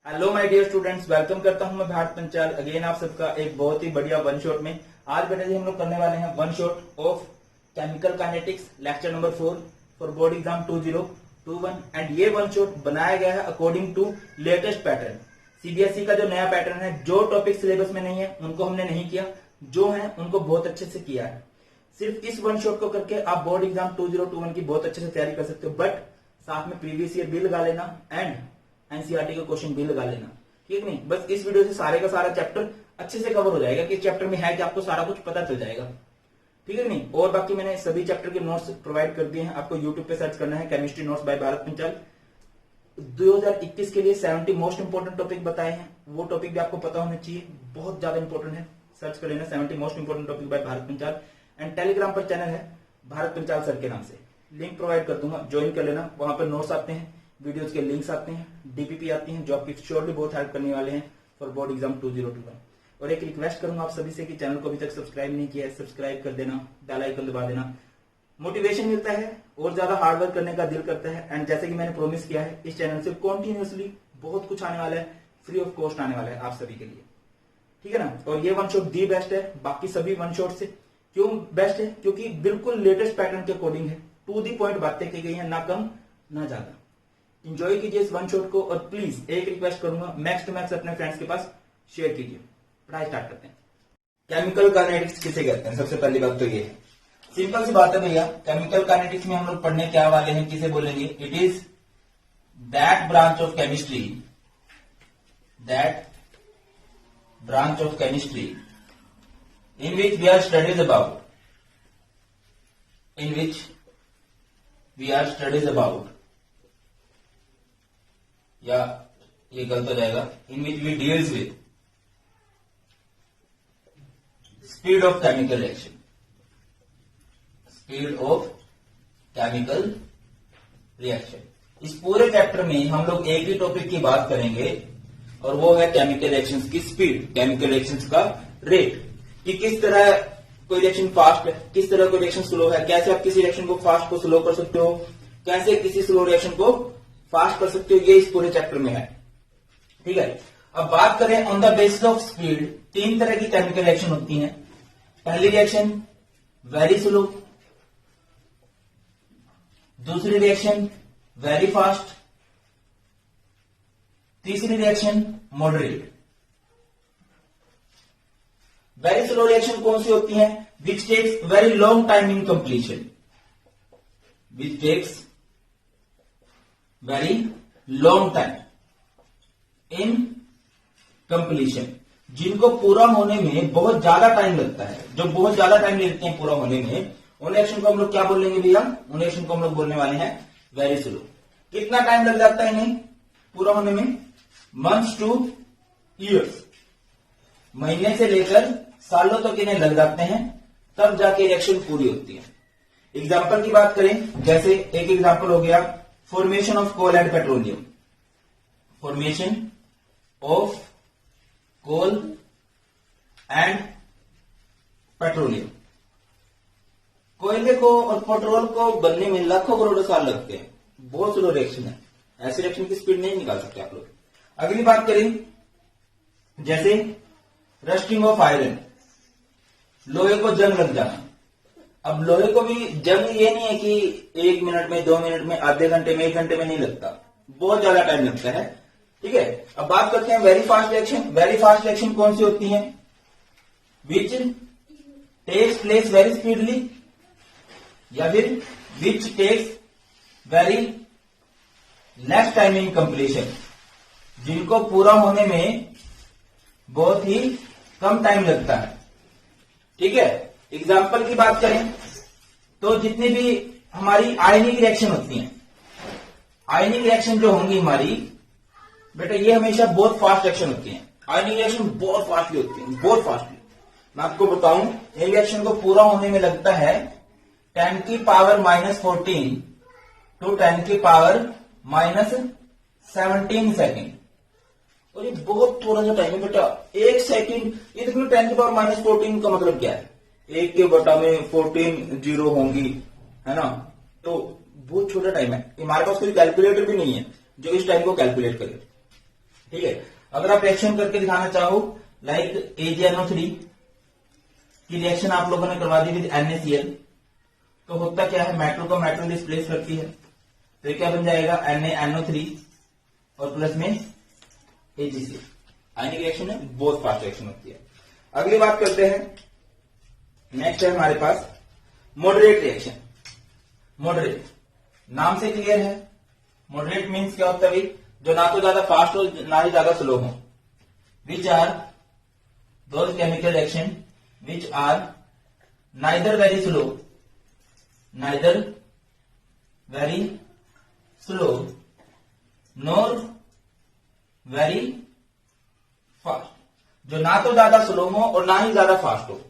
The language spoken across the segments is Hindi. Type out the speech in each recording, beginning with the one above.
Hello my dear students, welcome करता हूं मैं भारत पंचाल अगेन आप सबका एक बहुत ही बढ़िया वन शॉट में। आज बेटा जी हम लोग करने वाले हैं one shot of chemical kinetics lecture number 4 for board exam 2021 and ये वन शॉट बनाया गया है according to latest pattern. CBSE का जो नया पैटर्न है, जो टॉपिक सिलेबस में नहीं है उनको हमने नहीं किया, जो है उनको बहुत अच्छे से किया है। सिर्फ इस वन शॉट को करके आप बोर्ड एग्जाम 2021 की बहुत अच्छे से तैयारी कर सकते हो, बट साथ में प्रीवियस ईयर भी लगा लेना एंड एनसीईआरटी का क्वेश्चन भी लगा लेना, ठीक नहीं। बस इस वीडियो से सारे का सारा चैप्टर अच्छे से कवर हो जाएगा कि चैप्टर में है कि आपको सारा कुछ पता चल जाएगा, ठीक है नहीं। और बाकी मैंने सभी चैप्टर के नोट्स प्रोवाइड कर दिए हैं, आपको यूट्यूब पे सर्च करना है chemistry notes by Bharat Panchal. 2021 के लिए 70 मोस्ट इंपोर्टेंट टॉपिक बताए हैं, वो टॉपिक भी आपको पता होना चाहिए, बहुत ज्यादा इंपॉर्टेंट है। सर्च कर लेना 70 most important topic by Bharat Panchal and Telegram पर चैनल है भारत पंचाल सर के नाम से, लिंक प्रोवाइड कर दूंगा, ज्वाइन कर लेना। वहां पर नोट्स आते हैं, वीडियोस के लिंक्स आते हैं, डीपीपी आती हैं जो आपकी श्योरली बहुत हेल्प करने वाले हैं फॉर बोर्ड एग्जाम 2021। और एक रिक्वेस्ट करूंगा आप सभी से कि चैनल को अभी तक सब्सक्राइब नहीं किया है, सब्सक्राइब कर देना, बेल आइकन दबा देना। मोटिवेशन मिलता है और ज्यादा हार्डवर्क करने का दिल करता है। एंड जैसे कि मैंने प्रॉमिस किया है, इस चैनल से कॉन्टिन्यूसली बहुत कुछ आने वाला है, फ्री ऑफ कॉस्ट आने वाला है आप सभी के लिए, ठीक है ना। और ये वन शॉट दी बेस्ट है बाकी सभी वन शॉट से। क्यों बेस्ट है? क्योंकि बिल्कुल लेटेस्ट पैटर्न के अकॉर्डिंग है, टू दी पॉइंट बातें की गई है, ना कम ना ज्यादा। इंजॉय कीजिए इस वन शॉट को और प्लीज एक रिक्वेस्ट करूंगा, मैक्स टू मैक्स अपने फ्रेंड्स के पास शेयर कीजिए। पढ़ाई स्टार्ट करते हैं। केमिकल काइनेटिक्स किसे कहते हैं? सबसे पहली बात तो ये है, सिंपल सी बात है भैया। केमिकल काइनेटिक्स में हम लोग पढ़ने क्या वाले हैं, किसे बोलेंगे? It is that branch of chemistry, that branch of chemistry in which we are studies about, in which we are studies about, या ये गलत हो जाएगा, in which we deals with speed of chemical reaction, speed of chemical reaction। इस पूरे चैप्टर में हम लोग एक ही टॉपिक की बात करेंगे और वो है केमिकल रिएक्शंस की स्पीड, केमिकल रिएक्शंस का रेट, कि किस तरह कोई रिएक्शन फास्ट है, किस तरह कोई रिएक्शन स्लो है, कैसे आप किसी रिएक्शन को फास्ट को स्लो कर सकते हो, कैसे किसी स्लो रिएक्शन को फास्ट कर सकते हो, ये इस पूरे चैप्टर में है, ठीक है। अब बात करें on the basis of speed, तीन तरह की केमिकल रिएक्शन होती हैं। पहली रिएक्शन वेरी स्लो, दूसरी रिएक्शन वेरी फास्ट, तीसरी reaction moderate. Very slow reaction कौन सी होती है? Which takes very long time in completion, which takes very long time in completion, जिनको पूरा होने में बहुत ज्यादा टाइम लगता है, जो बहुत ज्यादा टाइम लेते हैं पूरा होने में, उन रिएक्शन को हम लोग क्या बोलेंगे भैया? उन रिएक्शन को हम लोग बोलने वाले हैं वेरी स्लो। कितना टाइम लग जाता है इन्हें पूरा होने में? मंथ्स टू ईयर्स, महीने से लेकर सालों तक इन्हें लग जाते हैं, तब जाके रिएक्शन पूरी होती है। एग्जाम्पल की बात करें, जैसे एक एग्जाम्पल हो गया formation of coal and petroleum, formation of coal and petroleum. कोयले को और पेट्रोल को बनने में लाखों करोड़ों साल लगते हैं, बहुत स्लो रिएक्शन है, ऐसे रिएक्शन की स्पीड नहीं निकाल सकते आप लोग। अगली बात करें, जैसे रस्टिंग ऑफ आयरन, लोहे को जंग लग जाना। अब लोहे को भी जंग ये नहीं है कि 1 मिनट में, 2 मिनट में, आधे घंटे में, 1 घंटे में नहीं लगता, बहुत ज्यादा टाइम लगता है, ठीक है। अब बात करते हैं very fast reaction. Very fast reaction कौन सी होती है? Which takes place very speedily, या फिर which takes very less time in completion, जिनको पूरा होने में बहुत ही कम टाइम लगता है, ठीक है। एग्जाम्पल की बात करें तो जितनी भी हमारी आयनिक रिएक्शन होती हैं, आयनिक रिएक्शन जो होंगी हमारी बेटा, ये हमेशा बहुत फास्ट रिएक्शन होती हैं। आयनिक रिएक्शन बहुत फास्टली होती है, बहुत फास्टली। मैं आपको बताऊं, ये रिएक्शन को पूरा होने में लगता है 10 की पावर -14 टू 10 की पावर -17 सेकेंड, और ये बहुत थोड़ा सा टाइम है बेटा, 1 सेकंड। ये देखो 10 की पावर -14 का मतलब क्या है? 1 के बटा में 14 जीरो होंगी, है ना, तो बहुत छोटा टाइम है। हमारे पास कोई कैलकुलेटर भी नहीं है जो इस टाइम को कैलकुलेट करे, ठीक है। अगर आप रिएक्शन करके दिखाना चाहो लाइक AgNO3 की रिएक्शन आप लोगों ने करवा दी विद NaCl, तो होता क्या है, मेटल को मेटल डिस्प्लेस करती है, तो ये क्या बन जाएगा NaNO3 और प्लस में AgCl। आयनिक रिएक्शन है, बहुत फास्ट रिएक्शन होती है। अगली बात करते हैं, नेक्स्ट है हमारे पास मॉडरेट रिएक्शन। मॉडरेट नाम से क्लियर है, मॉडरेट मीन्स क्या होता है भाई, जो ना तो ज्यादा फास्ट हो ना ही ज्यादा स्लो हो। Which are those chemical reaction which are neither very slow nor very fast, जो ना तो ज्यादा स्लो हो और ना ही ज्यादा फास्ट हो।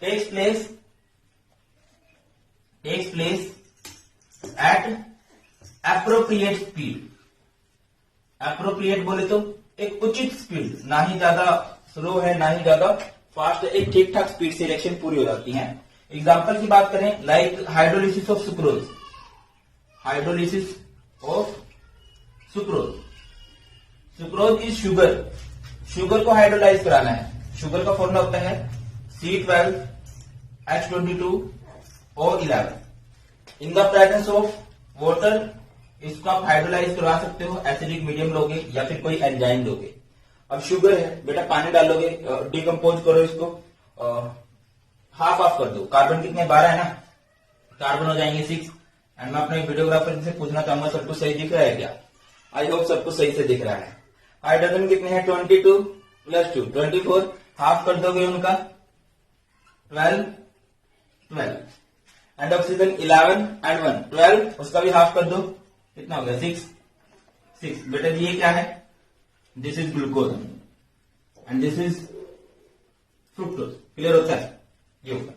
Takes place at appropriate speed. Appropriate बोले तो एक उचित स्पीड, ना ही ज्यादा स्लो है ना ही ज्यादा फास्ट है, एक ठीक ठाक स्पीड से रिएक्शन पूरी हो जाती है। एग्जांपल की बात करें like hydrolysis of sucrose. Hydrolysis of sucrose, sucrose is sugar, sugar को हाइड्रोलाइज कराना है। शुगर का फॉर्मूला होता है C12H22O11। In the presence of water इसको आप हाइड्रोलाइज करवा सकते हो, एसिडिक मीडियम लोगे या फिर कोई एंजाइम लोगे। अब शुगर है बेटा, पानी डालोगे, डिकम्पोज करो इसको, हाफ ऑफ कर दो। कार्बन कितने 12 है ना, कार्बन हो जाएंगे 6। एंड मैं अपने वीडियोग्राफर से पूछना चाहूंगा सबको सही दिख रहा है क्या? आई होप सबको सही से दिख रहा है। हाइड्रोजन कितने हैं 22 + 2 24, हाफ कर दोगे उनका 12 एंड ऑक्सीजन 11 एंड 1 12, उसका भी हाफ कर दो, कितना हो गया 6। बेटा ये क्या है, this is glucose and this is fructose. Clear होता है, ये होगा,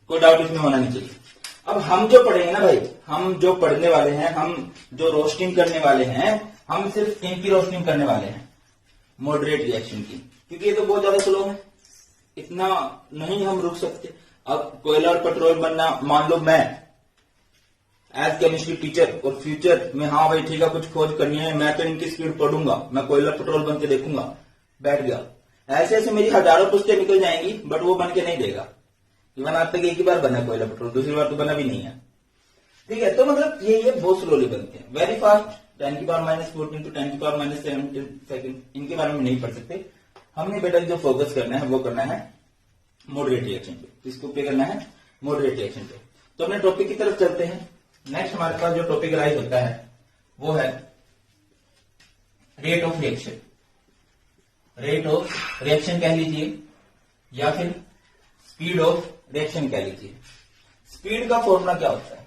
कोई डाउट इसमें होना नहीं चाहिए। अब हम जो पढ़ेंगे ना भाई, हम जो पढ़ने वाले हैं, हम जो रोस्टिंग करने वाले हैं, हम सिर्फ इनकी रोस्टिंग करने वाले हैं, मॉडरेट रिएक्शन की, क्योंकि ये तो बहुत ज्यादा स्लो है, इतना नहीं हम रुक सकते। अब कोयला और पेट्रोल बनना, मान लो मैं एज केमिस्ट्री टीचर और फ्यूचर में, हाँ भाई ठीक है कुछ खोज करनी है, मैं तो इनकी स्पीड पढ़ूंगा, मैं कोयला पेट्रोल बन के देखूंगा, बैठ गया। ऐसे ऐसे मेरी हजारों पुस्तकें निकल जाएंगी, बट वो बन के नहीं देगा। इवन आज तक एक ही बार बना कोयला पेट्रोल, दूसरी बार तो बना भी नहीं है। ठीक है, तो मतलब ये बहुत स्लोली बनते हैं, वेरी फास्ट 10⁻⁻14 to 10⁻⁻17 सेकंड, इनके बारे में नहीं पढ़ सकते। हमने बेटा जो फोकस करना है वो करना है मॉडरेट रिएक्शन पे। किसको पे करना है? मॉडरेट रिएक्शन पे। तो अपने टॉपिक की तरफ चलते हैं। नेक्स्ट हमारे पास जो टॉपिक राइज होता है वो है rate of reaction. Rate of reaction कह लीजिए या फिर स्पीड ऑफ रिएक्शन कह लीजिए। स्पीड का फॉर्मूला क्या होता है?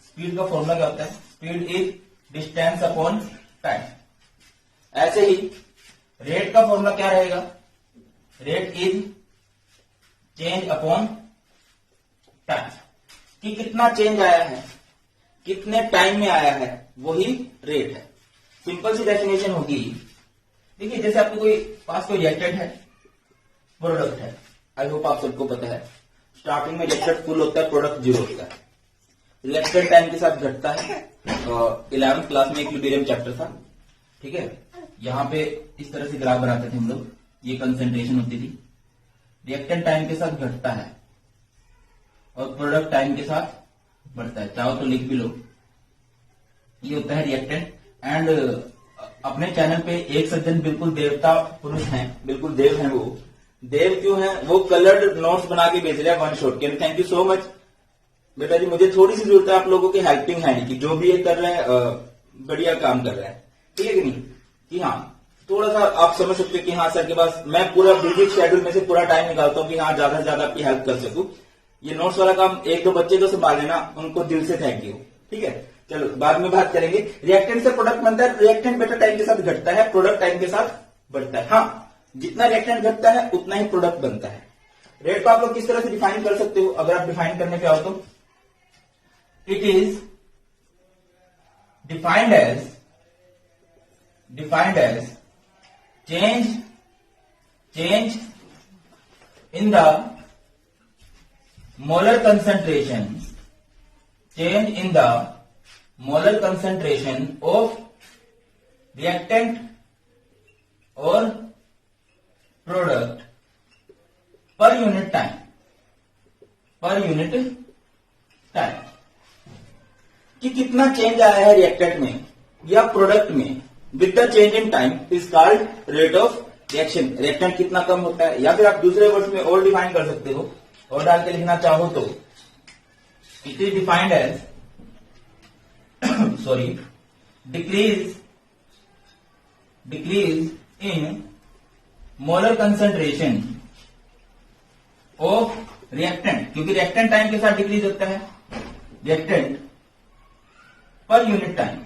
स्पीड का फॉर्मूला क्या होता है? Speed is distance upon time. ऐसे ही रेट का फॉर्मूला क्या रहेगा? Rate is change upon time, कि कितना चेंज आया है, कितने टाइम में आया है, वही रेट है। सिंपल सी डेफिनेशन होगी, देखिए जैसे आपको कोई पास कोई रिएक्टेंट है, प्रोडक्ट है, आई होप आप सबको पता है, स्टार्टिंग में रिएक्टेंट फुल होता है, प्रोडक्ट 0 होता है, रिएक्टेंट टाइम के साथ घटता है। 11th क्लास में इक्विलिब्रियम चैप्टर था, ठीक है, यहाँ पे इस तरह से ग्राफ बनाते थे हम लोग, ये कंसेंट्रेशन होती थी, रिएक्टेंट टाइम के साथ घटता है और प्रोडक्ट टाइम के साथ बढ़ता है, चाहो तो लिख भी लो, ये होता है रिएक्टेंट। एंड अपने चैनल पे एक सज्जन बिल्कुल देवता पुरुष हैं, बिल्कुल देव हैं, वो देव क्यों हैं? वो कलर्ड नोट्स बना के भेज रहे हैं वन शॉट के। थैंक यू सो मच बेटा जी, मुझे थोड़ी सी जरूरत है आप लोगों की हेल्पिंग हैंड की, जो भी ये कर रहे हैं बढ़िया काम कर रहे हैं, ठीक है कि नहीं? कि हाँ थोड़ा सा आप समझ सकते कि हाँ सर के पास मैं पूरा बिजी शेड्यूल में से पूरा टाइम निकालता हूँ कि हाँ ज्यादा से ज्यादा आपकी हेल्प कर सकूं। ये नोट्स वाला काम 1-2 बच्चे तो संभाल लेना, उनको दिल से थैंक यू, ठीक है। चलो बाद में बात करेंगे। रिएक्टेंट से प्रोडक्ट बनता है, रिएक्टेंट बेटा टाइम के साथ घटता है, प्रोडक्ट टाइम के साथ बढ़ता है। हाँ जितना रिएक्टेंट घटता है उतना ही प्रोडक्ट बनता है। रेट को आप लोग किस तरह से डिफाइन कर सकते हो? अगर आप डिफाइन करने पे आओ तो it is defined as change in the molar concentration, change in the molar concentration of reactant और प्रोडक्ट पर यूनिट टाइम कि कितना चेंज आया है रिएक्टेंट में या प्रोडक्ट में with the change in time is called rate of reaction. Reactant कितना कम होता है, या फिर आप दूसरे वर्ड्स में और डिफाइन कर सकते हो और डाल के लिखना चाहो तो it is defined as decrease in molar concentration of reactant, क्योंकि रिएक्टेंट टाइम के साथ डिक्रीज होता है रिएक्टेंट पर यूनिट टाइम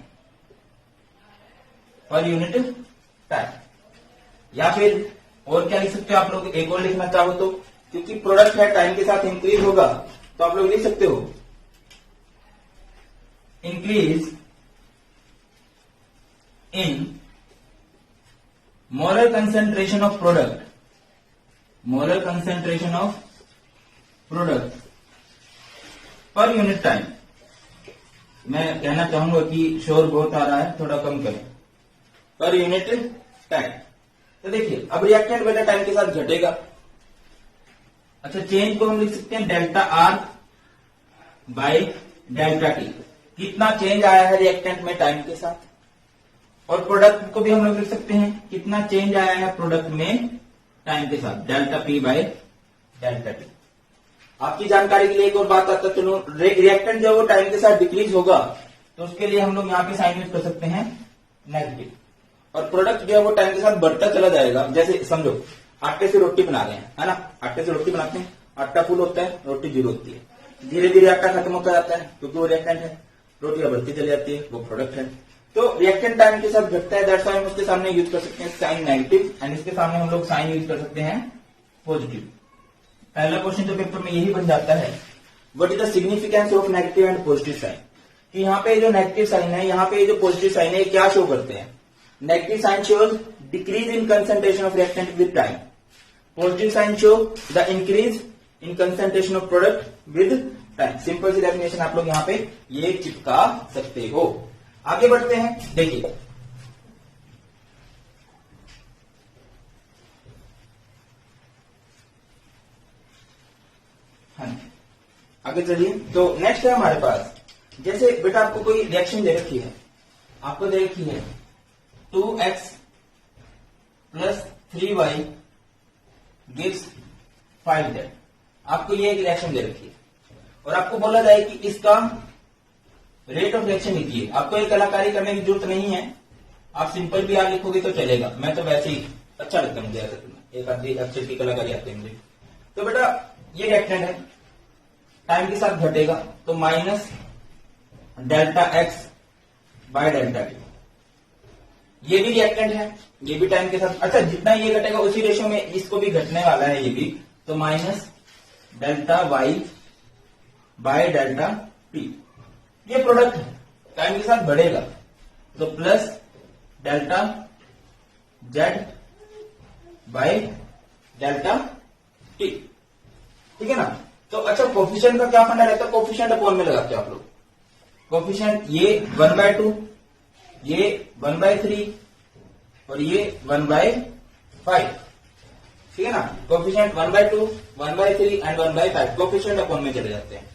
या फिर और क्या लिख सकते हो आप लोग, एक और लिखना चाहो तो, क्योंकि प्रोडक्ट है टाइम के साथ इंक्रीज होगा तो आप लोग लिख सकते हो increase in molar concentration of product per unit time. मैं कहना चाहूंगा कि शोर बहुत आ रहा है, थोड़ा कम करें, पर यूनिट टाइम। तो देखिए अब रिएक्टेंट वाला टाइम के साथ घटेगा। अच्छा, चेंज को हम लिख सकते हैं delta R bye delta T, कितना चेंज आया है रिएक्टेंट में टाइम के साथ। और प्रोडक्ट को भी हम लोग लिख सकते हैं कितना चेंज आया है प्रोडक्ट में टाइम के साथ, delta P bye delta T. आपकी जानकारी के लिए एक और बात आता है, चलो रिएक्टेंट जो वो टाइम के साथ डिक्रीज होगा तो उसके लिए हम लोग यहाँ पे साइन यूज कर सकते हैं नेगेटिव, और प्रोडक्ट जो है वो टाइम के साथ बढ़ता चला जाएगा। जैसे समझो आटे से रोटी बना रहे हैं, है ना, आटे से रोटी बनाते हैं, आटा फुल होता है, रोटी जीरो होती है, धीरे धीरे आटा खत्म होता जाता है क्योंकि वो रिएक्टेंट है, रोटियां बढ़ती चली जाती है, वो प्रोडक्ट है। तो रिएक्टेंट टाइम के साथ घटता है, दैट्स व्हाई हम उसके सामने यूज कर सकते हैं साइन नेगेटिव, एंड इसके सामने हम लोग साइन यूज कर सकते हैं पॉजिटिव। पहला क्वेश्चन जो पेपर में यही बन जाता है, what is the significance of negative and positive sign, कि यहाँ पे जो नेगेटिव साइन है, यहाँ पे जो पॉजिटिव साइन है, क्या शो करते हैं। Negative sign shows decrease in concentration of reactant with time, positive sign show the increase in concentration of product with time. Simple सी डेफिनेशन आप लोग यहाँ पे ये चिपका सकते हो। आगे बढ़ते हैं, देखिए आगे चलिए। तो नेक्स्ट है हमारे पास, जैसे बेटा आपको कोई रिएक्शन दे रखी है, आपको दे रखी है 2x plus 3y gives 5z, आपको ये एक रिएक्शन दे रखी है और आपको बोला जाए कि इसका रेट ऑफ रिएक्शन लिखिए। आपको ये कलाकारी करने की जरूरत नहीं है, आप सिंपल भी आप लिखोगे तो चलेगा, मैं तो वैसे ही अच्छा लगता है मुझे ऐसा करना, एक आधी अक्षर की कलाकारी आती है मुझे। तो बेटा ये रिएक्टेंट है, टाइम के साथ घटेगा तो minus delta x bye delta T, ये भी रिएक्टेंट है, ये भी टाइम के साथ, अच्छा जितना ये घटेगा उसी रेशियो में इसको भी घटने वाला है ये भी, तो minus delta Y by delta T. ये प्रोडक्ट है, टाइम के साथ बढ़ेगा तो plus delta Z by delta T, ठीक है ना। तो अच्छा कोफिशिएंट का क्या फंडा रहता है, कोफिशिएंट अपॉन में लगाते हो आप लोग, कोफिशिएंट ये 1/2, ये 1/3 और ये 1/5, ठीक है ना। कोफिशिएंट 1/2, 1/3 एंड 1/5 कोफिशिएंट अपॉन में चले जाते हैं।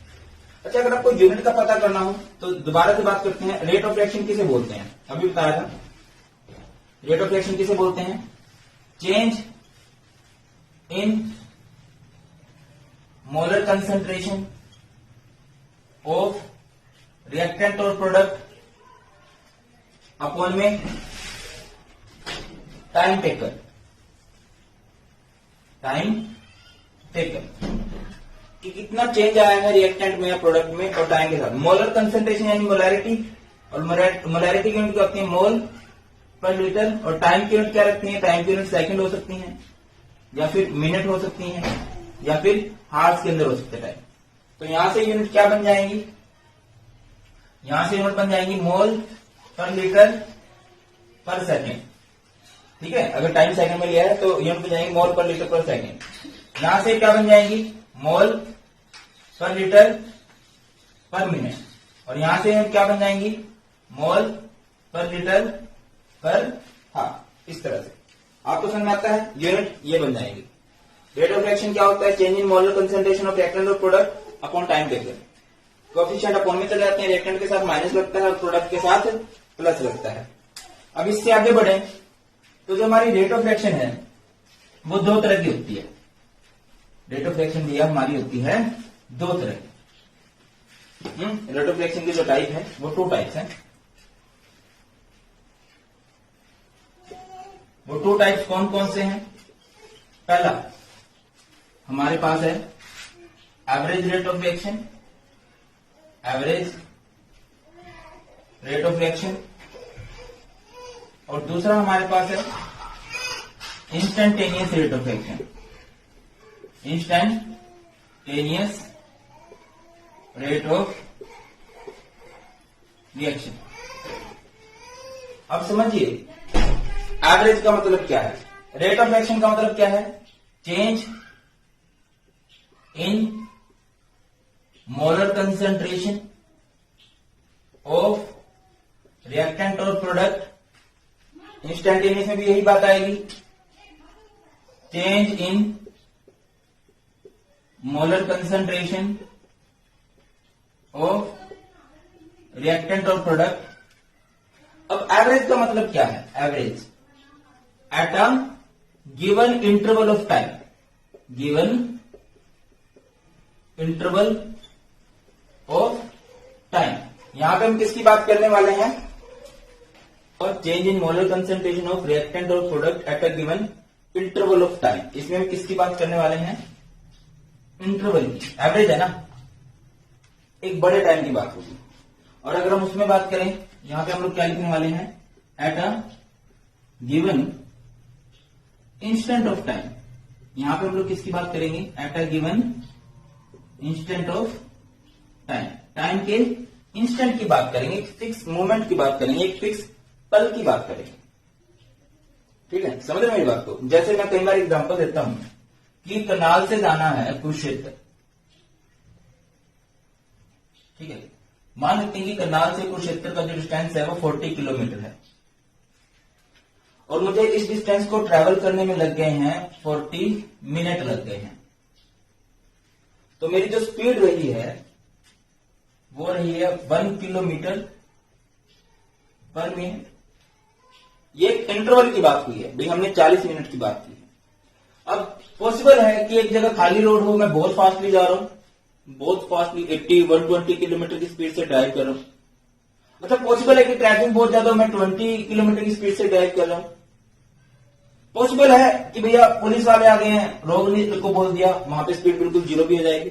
अच्छा अगर आपको यूनिट का पता करना हो तो दोबारा से बात करते हैं, रेट ऑफ रिएक्शन किसे बोलते हैं, अभी बताया था, रेट ऑफ रिएक्शन किसे बोलते हैं, change in molar concentration of reactant और प्रोडक्ट अपॉन में टाइम टेकन कि कितना चेंज आया है रिएक्टेंट में या प्रोडक्ट में और टाइम के साथ। मोलर कंसंट्रेशन यानी मोलैरिटी, और मोलैरिटी की यूनिट क्या होती है, मोल पर लीटर, और टाइम की यूनिट क्या रखती है, टाइम की यूनिट सेकंड हो सकती है या फिर मिनट हो सकती है या फिर हार्स के अंदर हो सकते टाइम। तो यहां से यूनिट क्या बन जाएंगी, यहां से यूनिट बन जाएंगी मोल पर लीटर पर सेकेंड, ठीक है। अगर टाइम सेकंड में लिया है तो यूनिट बन जाएंगी मोल पर लीटर पर सेकेंड। यहां से क्या बन जाएंगी, मोल पर लीटर पर मिनट, और यहां से क्या बन जाएंगी, मोल पर लीटर पर हाफ, इस तरह से आपको समझ में आता है। यूनिट ये बन जाएंगे। रेट ऑफ रिएक्शन क्या होता है? Change in molar concentration of reactant और product upon time taken. Coefficient upon में चले जाते हैं, रिएक्टेंट के साथ माइनस लगता है और प्रोडक्ट के साथ प्लस लगता है। अब इससे आगे बढ़े तो जो हमारी रेट ऑफ रिएक्शन है वो दो तरह की होती है। रेट ऑफ रिएक्शन भैया हमारी होती है दो तरह की। रेट ऑफ रिएक्शन की जो टाइप है वो टू टाइप्स है। वो टू टाइप्स कौन कौन से हैं? पहला हमारे पास है average rate of reaction, average rate of reaction, और दूसरा हमारे पास है instantaneous rate of reaction, instantaneous rate of reaction. अब समझिए एवरेज का मतलब क्या है, रेट ऑफ रिएक्शन का मतलब क्या है? Change in molar concentration of reactant और प्रोडक्ट। इंस्टेंटेनियस में भी यही बात आएगी, change in molar concentration of reactant और प्रोडक्ट। अब एवरेज का मतलब क्या है? Average at a given interval of time, given interval of time. यहां पे हम किसकी बात करने वाले हैं? और change in molar concentration of reactant और product at a given interval of time. इसमें हम किसकी बात करने वाले हैं? इंटरवल की। एवरेज है ना, एक बड़े टाइम की बात होगी। और अगर हम उसमें बात करें, यहां पे हम लोग क्या लिखने वाले हैं? Eight a given instant of time. यहां पे हम लोग किसकी बात करेंगे? Eight a given instant of time. Time के इंस्टेंट की बात करेंगे, एक फिक्स मोमेंट की बात करेंगे, एक फिक्स पल की बात करेंगे। ठीक है, समझ रहे मेरी बात को? जैसे मैं कई बार एग्जांपल देता हूं कि कनाल से जाना है कुरुक्षेत्र, ठीक है, मान लेते हैं कि कनाल से कुरुक्षेत्र का जो डिस्टेंस है वो 40 किलोमीटर है और मुझे इस डिस्टेंस को ट्रेवल करने में लग गए हैं 40 मिनट लग गए हैं। तो मेरी जो स्पीड रही है वो रही है 1 किलोमीटर पर मिनट। ये एक इंटरवल की बात हुई है भाई, हमने 40 मिनट की बात की है। अब पॉसिबल है कि एक जगह खाली रोड हो, मैं बहुत फास्टली जा रहा हूं, बहुत फास्टली 80-120 किलोमीटर की स्पीड से ड्राइव कर रहा हूं। मतलब पॉसिबल है कि ट्रैफिक बहुत ज्यादा हो, मैं 20 किलोमीटर की स्पीड से ड्राइव कर रहा हूं। पॉसिबल है कि भैया पुलिस वाले आ गए हैं, रोड को बोल दिया, वहां पे स्पीड बिल्कुल जीरो भी हो जाएगी।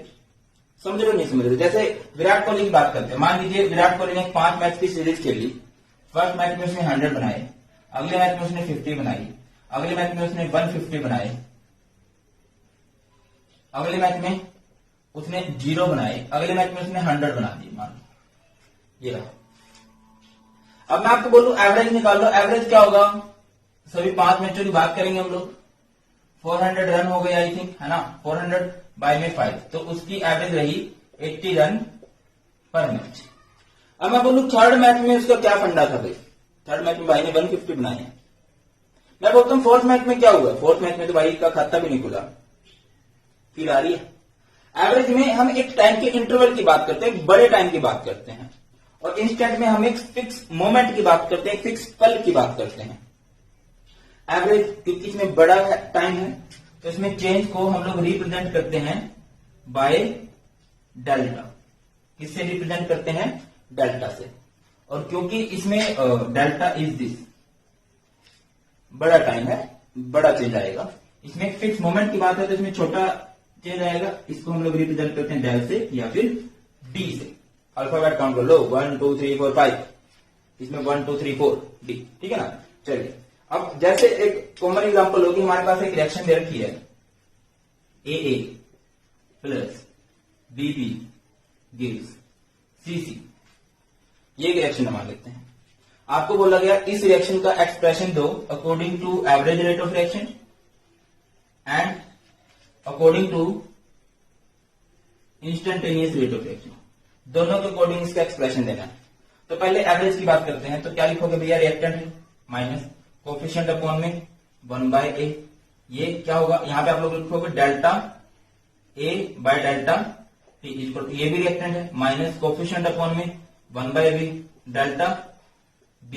समझ रहे हो नहीं समझ रहे? जैसे विराट कोहली की बात करते हैं, मान लीजिए विराट कोहली ने 5 मैच की सीरीज खेली। फर्स्ट मैच में उसने 100 बनाए, अगले मैच में उसने 50 बनाई, अगले मैच में उसने 150 बनाए, अगले मैच में उसने 0 बनाए, अगले मैच में उसने 100 बना दिए। मान ये रहा। अब मैं आपको बोलूं एवरेज निकाल लो। एवरेज क्या होगा? सभी 5 मैचों की बात करेंगे हम लोग। 400 रन हो गए आई थिंक, है ना? 400 बाय में 5, तो उसकी एवरेज रही 80 रन पर मैच। अब मैं बोलूं थर्ड मैच में उसका क्या फंडा था भाई? थर्ड मैच में भाई ने 150 बनाए हैं। मैं बोलता हूं फोर्थ मैच में क्या हुआ? फोर्थ मैच में तो भाई का खाता भी नहीं खुला। फील आ रही है? एवरेज में हम एक टाइम के इंटरवल की बात करते हैं, एक बड़े टाइम की बात करते हैं, और इंस्टेंट में हम एक फिक्स मोमेंट की बात करते हैं, एक फिक्स पल की बात करते हैं। एवरेज क्योंकि इसमें बड़ा टाइम है तो इसमें चेंज को हम लोग रिप्रेजेंट करते हैं बाय डेल्टा। किससे रिप्रेजेंट करते हैं? डेल्टा से। और क्योंकि इसमें डेल्टा इज दिस, बड़ा टाइम है, बड़ा चेंज आएगा। इसमें फिक्स मोमेंट की बात है तो इसमें छोटा चेंज आएगा। इसको हम लोग रिप्रेजेंट करते हैं डेल से या फिर डी से। अल्फाबेट काउंट कर लो, 1 2 3 4 5, इसमें 1 2 3 4 डी। ठीक है ना? चलिए, अब जैसे एक कॉमन एग्जांपल होगी, हमारे पास एक रिएक्शन दे रखी है, AA plus BB gives CC। ये एक रिएक्शन मान लेते हैं। आपको बोला गया इस रिएक्शन का एक्सप्रेशन दो according to average rate of reaction and according to instantaneous rate of reaction. दोनों के अकॉर्डिंग इसका एक्सप्रेशन देना है। तो पहले एवरेज की बात करते हैं। तो क्या लिखोगे भैया? रिएक्टेंट है, माइनस कोफिशिएंट अपॉन में 1/a, ये क्या होगा, यहाँ पे आप लोग लिखोगे delta a by delta t equal to, ये भी रिएक्टेंट है, माइनस कोफिशिएंट अपॉन में 1/b delta b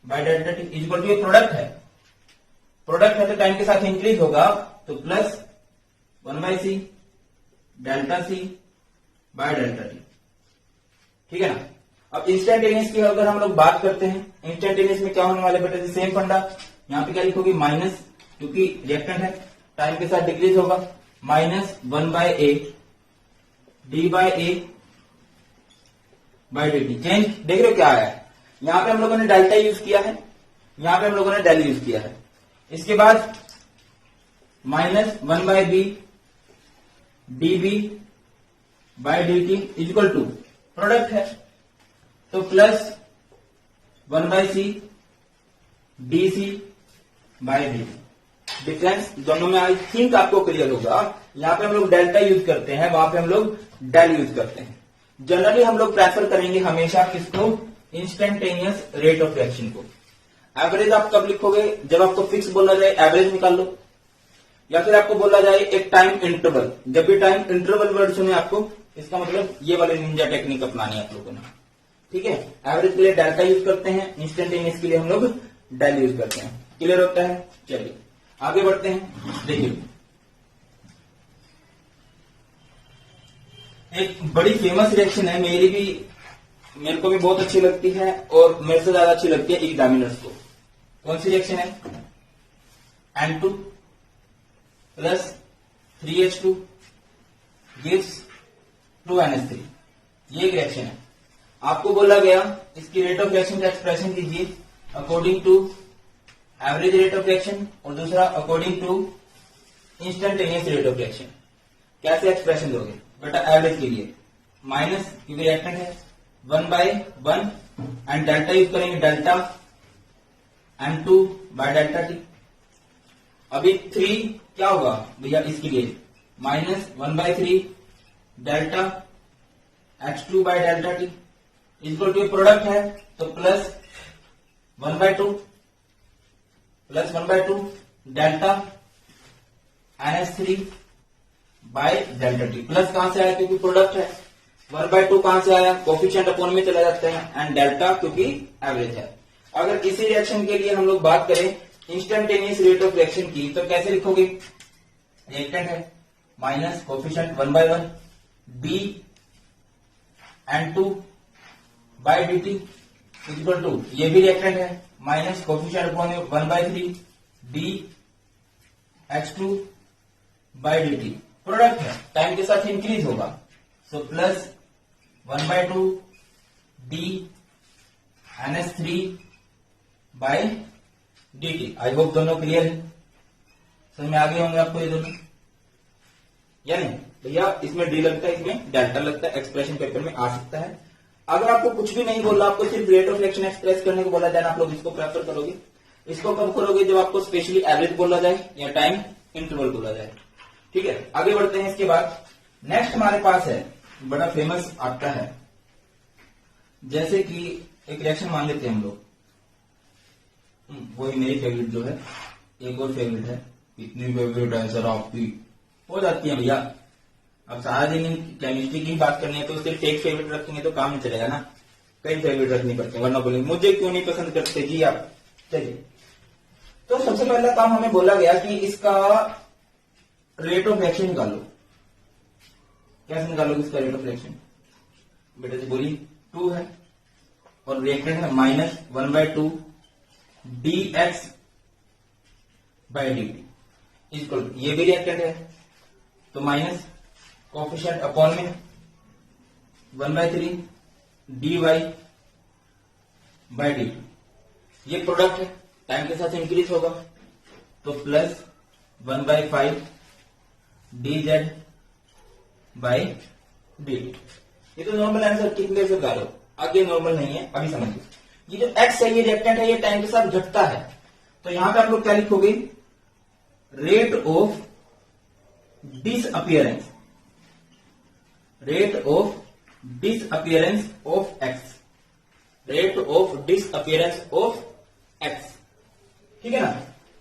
by delta t equal to, ये प्रोडक्ट है तो टाइम के साथ इंक्रीज होगा, तो plus 1/c delta c by delta t, ठीक है ना। अब इंस्टेंटेनियस की अगर हम लोग बात करते हैं, इंस्टेंटेनियस में क्या होने वाला है बेटा, सेम फंडा, यहाँ पे क्या लिखोगे माइनस, क्योंकि रिएक्टेंट है टाइम के साथ डिक्रीज होगा, minus 1/a d by a by dt। Change देख रहे हो क्या आया है, यहाँ पे हम लोगों ने डेल्टा यूज किया है, यहाँ पे हम लोगों ने डेल यूज किया है। इसके बाद minus 1/b db by dt equal to, product है तो plus 1/c dc by dt। Difference दोनों में आई थिंक आपको क्लियर होगा। यहाँ पे हम लोग डेल्टा यूज करते हैं, वहां पे हम लोग डेल यूज करते हैं। जनरली हम लोग प्रेफर करेंगे हमेशा किसको, इंस्टेंटेनियस रेट ऑफ रिएक्शन को। एवरेज आप कब लिखोगे, जब आपको फिक्स बोला जाए एवरेज निकाल लो, या फिर आपको बोला जाए एक टाइम इंटरवल। जब भी टाइम इंटरवल वर्ड सुने आपको, इसका मतलब ये वाले निंजा टेक्निक अपनानी है आप लोगों ने, ठीक है। एवरेज के लिए डेल्टा यूज करते हैं, इंस्टेंटेनियस के लिए हम लोग डेल यूज करते हैं। क्लियर होता है, चलिए आगे बढ़ते हैं। देखिए एक बड़ी फेमस रिएक्शन है, मेरे को भी बहुत अच्छी लगती है और मेरे से ज्यादा अच्छी लगती है एग्जामिनर्स को। कौन सी रिएक्शन है, N2 plus 3H2 gives 2NH3, ये एक रिएक्शन है। आपको बोला गया इसकी रेट ऑफ रिएक्शन का एक्सप्रेशन कीजिए according to average rate of reaction, और दूसरा according to instantaneous rate of reaction. कैसे एक्सप्रेशन दोगे बेटा, एवरेज के लिए माइनस, क्योंकि रिएक्टेंट है 1/1 एंड डेल्टा यूज करेंगे, delta N2 by delta t। अभी 3 क्या होगा भैया, इसके लिए minus 1/3 delta H2 by delta t equal to, product है तो plus 1/2 delta NH3 by delta t। Plus कहां से आया, क्योंकि प्रोडक्ट है, 1/2 कहां से आया, कोफिशिएंट अपॉन में चला जाता है, एंड डेल्टा क्योंकि एवरेज है। अगर इसी रिएक्शन के लिए हम लोग बात करें इंस्टेंटेनियस रेट ऑफ रिएक्शन की, तो कैसे लिखोगे, रिएक्टेंट है minus coefficient 1/1 d N2 by dt equal to, ये भी रिएक्टेंट है माइनस कोफिशिएंट अपॉन में 1/3 d H2 by dt। Product है टाइम के साथ इंक्रीज होगा, so plus 1/2 d NH3 by dt। I hope दोनों क्लियर है, समझ में आ गए होंगे आपको ये दोनों, या नहीं भैया। इसमें डी लगता है, इसमें डेल्टा लगता है, एक्सप्रेशन पेपर में आ सकता है। अगर आपको कुछ भी नहीं बोला, आपको सिर्फ रेट ऑफ रिएक्शन एक्सप्रेस करने को बोला जाए, आप लोग इसको प्रेफर करोगे। इसको कब करोगे, जब आपको स्पेशली एवरेज बोला जाए या टाइम इंटरवल बोला जाए, ठीक है। आगे बढ़ते हैं। इसके बाद नेक्स्ट हमारे पास है, बड़ा फेमस आता है, जैसे कि एक रिएक्शन मान लेते हैं हम लोग, वही मेरी फेवरेट जो है, एक और फेवरेट है, इतनी फेवरेट है सर आपकी हो जाती है भैया। अब सारा दिन केमिस्ट्री की बात करनी है तो सिर्फ एक फेवरेट रखेंगे तो काम नहीं चलेगा ना, कई फेवरेट रखनी पड़ती है, वरना बोलेंगे मुझे क्यों नहीं पसंद करते जी आप। चलिए, तो सबसे पहला काम हमें बोला गया कि इसका रेट ऑफ रिएक्शन निकालो। कैसे निकालोगे इसका रेट ऑफ रिएक्शन, बेटा जी बोली 2 है और रिएक्टेंट है minus 1/2 dx by dt equal, ये भी रिएक्टेंट है तो माइनस कोफिशिएंट अपॉन में 1/3 dy बाय dt। ये प्रोडक्ट है, टाइम के साथ इंक्रीज होगा तो प्लस 1/5 dz बाय dt। ये तो नॉर्मल आंसर कितने से गा लो, आगे नॉर्मल नहीं है, अभी समझिए। ये जो x है ये रिएक्टेंट है, ये टाइम के साथ घटता है, तो यहां पे आप लोग क्या लिखोगे, rate of disappearance, rate of disappearance of x, rate of disappearance of x. ठीक है ना।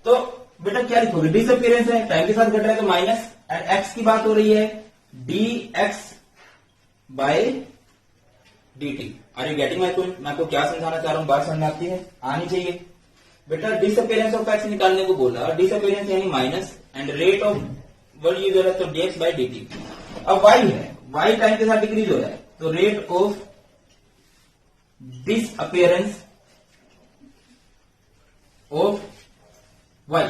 तो बेटा क्या लिखोगे, डिसअपियरेंस है, टाइम के साथ घट रहा है तो माइनस, एंड एक्स की बात हो रही है D X by D T. Are you getting my point? मैं आपको क्या समझाना चाह रहा हूं, बात समझ में आती है, आनी चाहिए। बेटा डिसअपियरेंस ऑफ एक्स निकालने को बोला, डिसअपियरेंस यानी minus, and rate of word use हो रहा है तो डीएक्स बाय डी टी। अब वाई है, वाई टाइम के साथ डिक्रीज हो रहा है तो rate of disappearance of Y,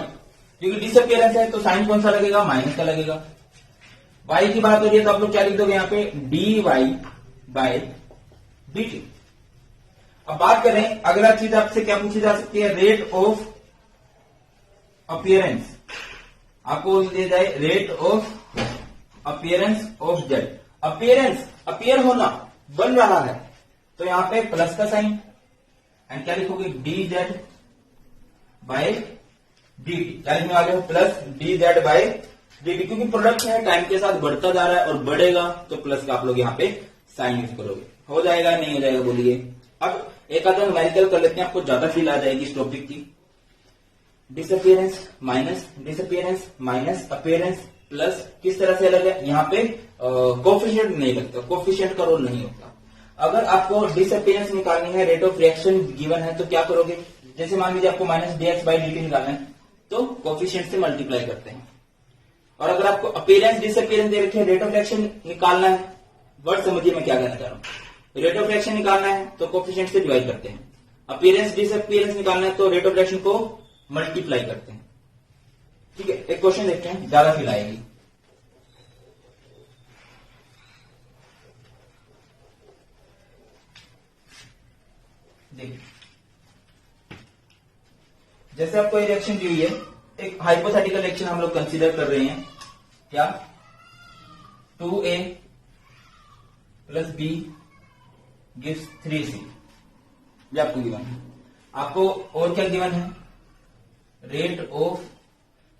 क्योंकि डिसअपियरेंस है तो साइन कौन सा लगेगा, माइनस का लगेगा। वाई की बात हो रही है तो आप लोग क्या लिख दोगे यहां पे, D Y by D T. अब बात करें, अगला चीज आपसे क्या पूछी जा सकती है, रेट ऑफ अपीयरेंस। आपको दिया जाए rate of appearance of Z. Appearance, appear होना, बन रहा है, तो यहां पे प्लस का साइन, एंड क्या लिखोगे, D Z by D T. क्या लिखने वाले हो, plus D Z by D T, क्योंकि प्रोडक्ट है टाइम के साथ बढ़ता जा रहा है और बढ़ेगा तो प्लस का आप लोग यहाँ पे साइन यूज करोगे। हो जाएगा नहीं हो जाएगा बोलिए। अब एक आधा न्यूमेरिकल कर लेते हैं, आपको ज्यादा फील आ जाएगी इस टॉपिक की। डिसअपियरेंस माइनस अपीयरेंस प्लस, किस तरह से अलग है, यहाँ पे कोफिशिएंट नहीं लगता, कोफिशिएंट का रोल नहीं होता। अगर आपको डिसअपियरेंस निकालनी है, रेट ऑफ रिएक्शन गिवन है, तो क्या करोगे, जैसे मान लीजिए आपको minus D x by D T निकालना है तो कोफिशिएंट से मल्टीप्लाई करते हैं। और अगर आपको अपीयरेंस डिसअपियरेंस दे रखी है, रेट ऑफ रिएक्शन निकालना है, वर्ड समझिए मैं क्या कहना चाह रहा हूं, रेट ऑफ रिएक्शन निकालना है तो कोफिशिएंट से डिवाइड करते हैं। अपीयरेंस डिसअपियरेंस निकालना है तो रेट ऑफ रिएक्शन को मल्टीप्लाई करते हैं। ठीक है, एक क्वेश्चन देखते हैं, ज्यादा फील आएगी। देखिए, जैसे आपको ये रिएक्शन दी हुई है, एक हाइपोथेटिकल रिएक्शन हम लोग कंसीडर कर रहे हैं, क्या 2a plus B gives 3c, ये आपको गिवन है। आपको और क्या गिवन है, रेट ऑफ,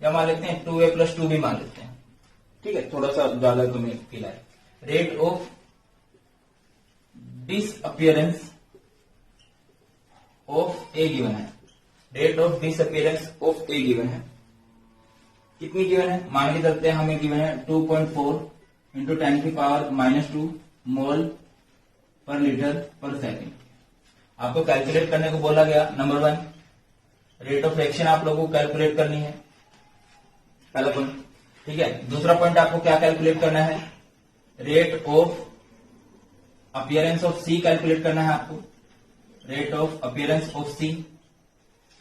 या मान लेते हैं 2a प्लस 2b मान लेते हैं। ठीक है, थोड़ा सा ज्यादा तुम्हें फील आए। Rate of disappearance of A given है, rate of disappearance of A given है। कितनी गिवन है, मान के चलते हैं हमें गिवन है 2.4 इंटू 10 की पावर -2 मोल पर लीटर पर सेकेंड। आपको कैलकुलेट करने को बोला गया, नंबर 1 रेट ऑफ रिएक्शन आप लोगों को कैलकुलेट करनी है, पहला पॉइंट। ठीक है, दूसरा पॉइंट आपको क्या कैलकुलेट करना है, rate of appearance of C calculate करना है आपको, rate of appearance of C.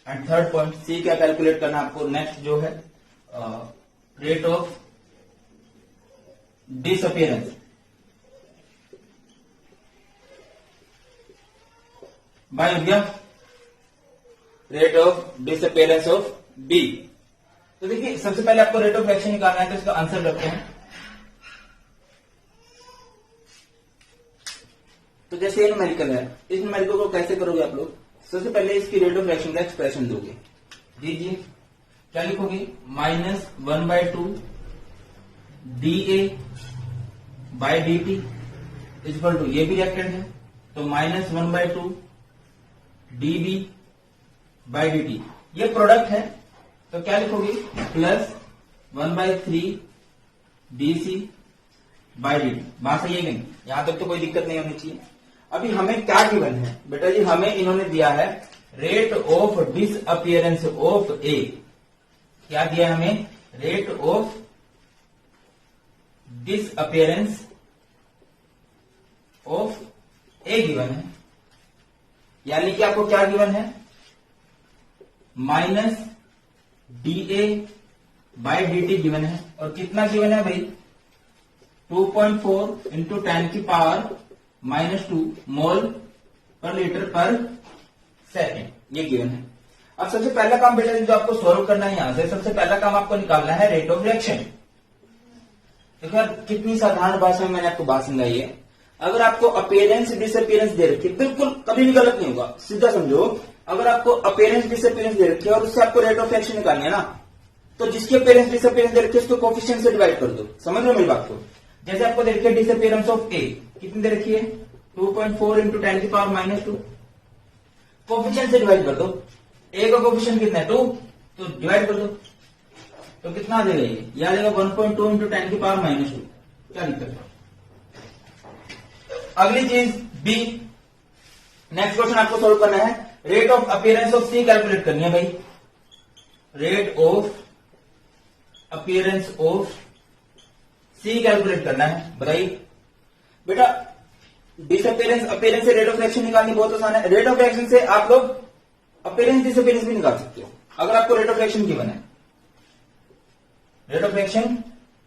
And third point, C क्या कैलकुलेट करना है आपको, नेक्स्ट जो है रेट ऑफ डिसअपियरेंस। बाय हो गया, rate of disappearance of B. तो देखिए, सबसे पहले आपको रेट ऑफ रिएक्शन निकालना है, तो इसका आंसर करते हैं। तो जैसे ये न्यूमेरिकल है, इस न्यूमेरिकल को कैसे करोगे आप लोग, सबसे पहले इसकी रेट ऑफ रिएक्शन का एक्सप्रेशन दोगे। दीजिए, क्या लिखोगे, -1/2 dA by dt equal to, ये भी रिएक्टेंट है तो -1/2 dB बाय dt। ये प्रोडक्ट है तो क्या लिखोगे, प्लस 1/3 dC बाय dt। बात सही है नहीं, यहां तक तो कोई दिक्कत नहीं होनी चाहिए। अभी हमें क्या गिवन है बेटा जी, हमें इन्होंने दिया है रेट ऑफ डिसअपियरेंस ऑफ ए। क्या दिया हमें, rate of disappearance of A given है, यानी कि आपको क्या गिवन है, -dA बाय dt गिवन है। और कितना गिवन है भाई, 2.4 इंटू 10 की पावर -2 मोल पर लीटर पर सेकेंड, ये गिवन है। अब सबसे पहला काम बेटा जो आपको सॉल्व करना है, यहां से सबसे पहला काम आपको निकालना है रेट ऑफ रिएक्शन। देखो यार, कितनी साधारण भाषा में मैंने आपको बात समझाई है। अगर आपको अपीयरेंस डिसअपियरेंस दे रखी है, बिल्कुल कभी भी गलत नहीं होगा, सीधा समझो। अगर आपको अपीयरेंस डिसअपियरेंस दे रखी है और उससे आपको रेट ऑफ रिएक्शन निकालनी है ना, तो जिसकी अपीयरेंस डिसअपियरेंस दे रखी है उसको कोफिशिएंट से डिवाइड कर दो। समझ रहे हो मेरी बात को। जैसे आपको दे रखी है डिसअपियरेंस ऑफ ए, कितनी दे रखी है, 2.4 इंटू 10 की पावर -2, कोफिशिएंट से डिवाइड कर दो। ए का कोफिशिएंट कितना है 2, तो डिवाइड कर दो, तो कितना आ जाएगा ये आ जाएगा 1.2 इंटू 10 की पावर -2। क्या दिक्कत है? अगली चीज बी, नेक्स्ट क्वेश्चन आपको सोल्व करना है, rate of appearance of C calculate करनी है भाई। Rate of appearance of C calculate करना है। बताइए बेटा, डिसअपीयरेंस अपीयरेंस से रेट ऑफ रिएक्शन निकालनी बहुत आसान है। रेट ऑफ रिएक्शन से आप लोग अपीयरेंस डिसअपीयरेंस भी निकाल सकते हो अगर आपको रेट ऑफ रिएक्शन गिवन है। रेट ऑफ रिएक्शन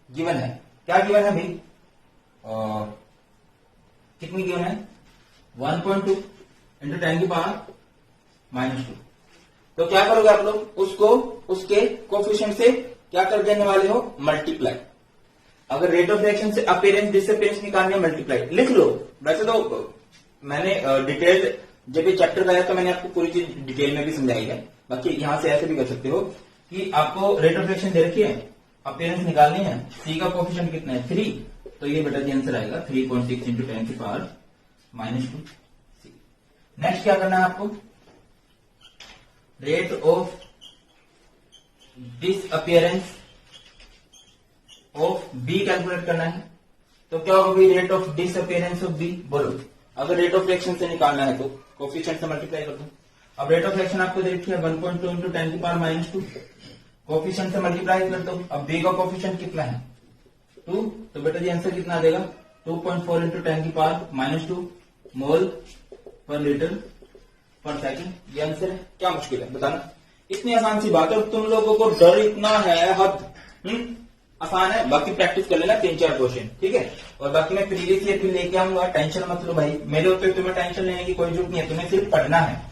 गिवन है, क्या गिवन है भाई? कितनी गिवन है? 1.2 इंटू 10 की पावर -2। तो क्या करोगे आप लोग, उसको उसके कोफिशिएंट से क्या कर देने वाले हो? मल्टीप्लाई। अगर रेट ऑफ रिएक्शन से अपीयरेंस डिसअपीयरेंस निकालनी है, मल्टीप्लाई लिख लो। वैसे तो मैंने डिटेल जब ये चैप्टर लाया तो मैंने आपको पूरी चीज डिटेल में भी समझाई है। बाकी यहां से ऐसे भी कर सकते हो कि आपको रेट ऑफ रिएक्शन दे रखी है, अपीयरेंस निकालनी है, सी का कोफिशिएंट कितना है 3, तो ये बेटा जी आंसर आएगा 3.6 इंटू 10 की पावर -2 सी। नेक्स्ट क्या करना है आपको? Rate of disappearance of B calculate करना है। तो क्या होगा भाई? Rate of disappearance of B, बोलो। अगर रेट ऑफ रिएक्शन से निकालना है तो कोफिशिएंट से मल्टीप्लाई कर दो। अब रेट ऑफ रिएक्शन आपको दे रखी है 1.2 इंटू 10 की पावर -2, कोफिशिएंट से मल्टीप्लाई कर दो। अब बी का कोफिशिएंट कितना है 2, तो बेटा जी आंसर कितना आ जाएगा? 2.4 इंटू 10 की पावर -2 मोल पर लीटर पर सेकंड। ये आंसर है। क्या मुश्किल है बताना? इतनी आसान सी बात है, तुम लोगों को डर इतना है हद। आसान है, बाकी प्रैक्टिस कर लेना 3-4 क्वेश्चन, ठीक है। और बाकी मैं प्रीवियस ईयर भी लेके आऊंगा, टेंशन मत लो भाई। मेरे होते तुम्हें टेंशन लेने की कोई जरूरत नहीं है, तुम्हें सिर्फ पढ़ना है।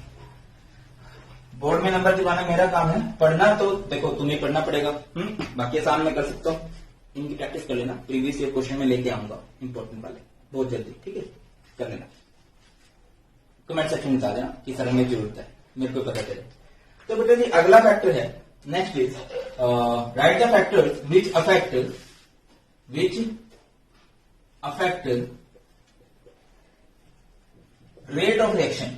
बोर्ड में नंबर दिलाना मेरा काम है, पढ़ना तो देखो तुम्हें पढ़ना पड़ेगा। बाकी आसान मैं कर सकता हूँ, इनकी प्रैक्टिस कर लेना। प्रीवियस ईयर क्वेश्चन में लेके आऊंगा इंपॉर्टेंट वाले बहुत जल्दी, ठीक है। कर लेना, कमेंट सेक्शन में बता देना कि सर हमें जरूरत है, मेरे को पता चले। तो बेटा जी अगला फैक्टर है, next is right the factors which affect rate of reaction.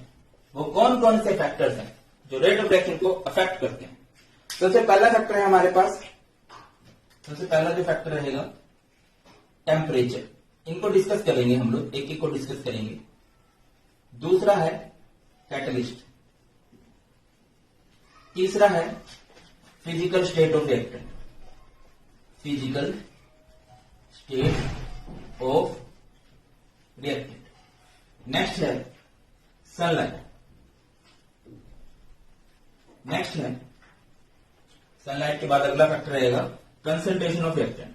वो कौन कौन से फैक्टर्स हैं जो रेट ऑफ रिएक्शन को अफेक्ट करते हैं? सबसे पहला फैक्टर है हमारे पास, सबसे पहला जो फैक्टर रहेगा टेम्परेचर। इनको डिस्कस करेंगे हम लोग, एक एक को डिस्कस करेंगे। दूसरा है कैटलिस्ट, तीसरा है physical state of reactant, physical state of reactant. Next है सनलाइट, नेक्स्ट है सनलाइट के बाद अगला फैक्टर रहेगा concentration of reactant,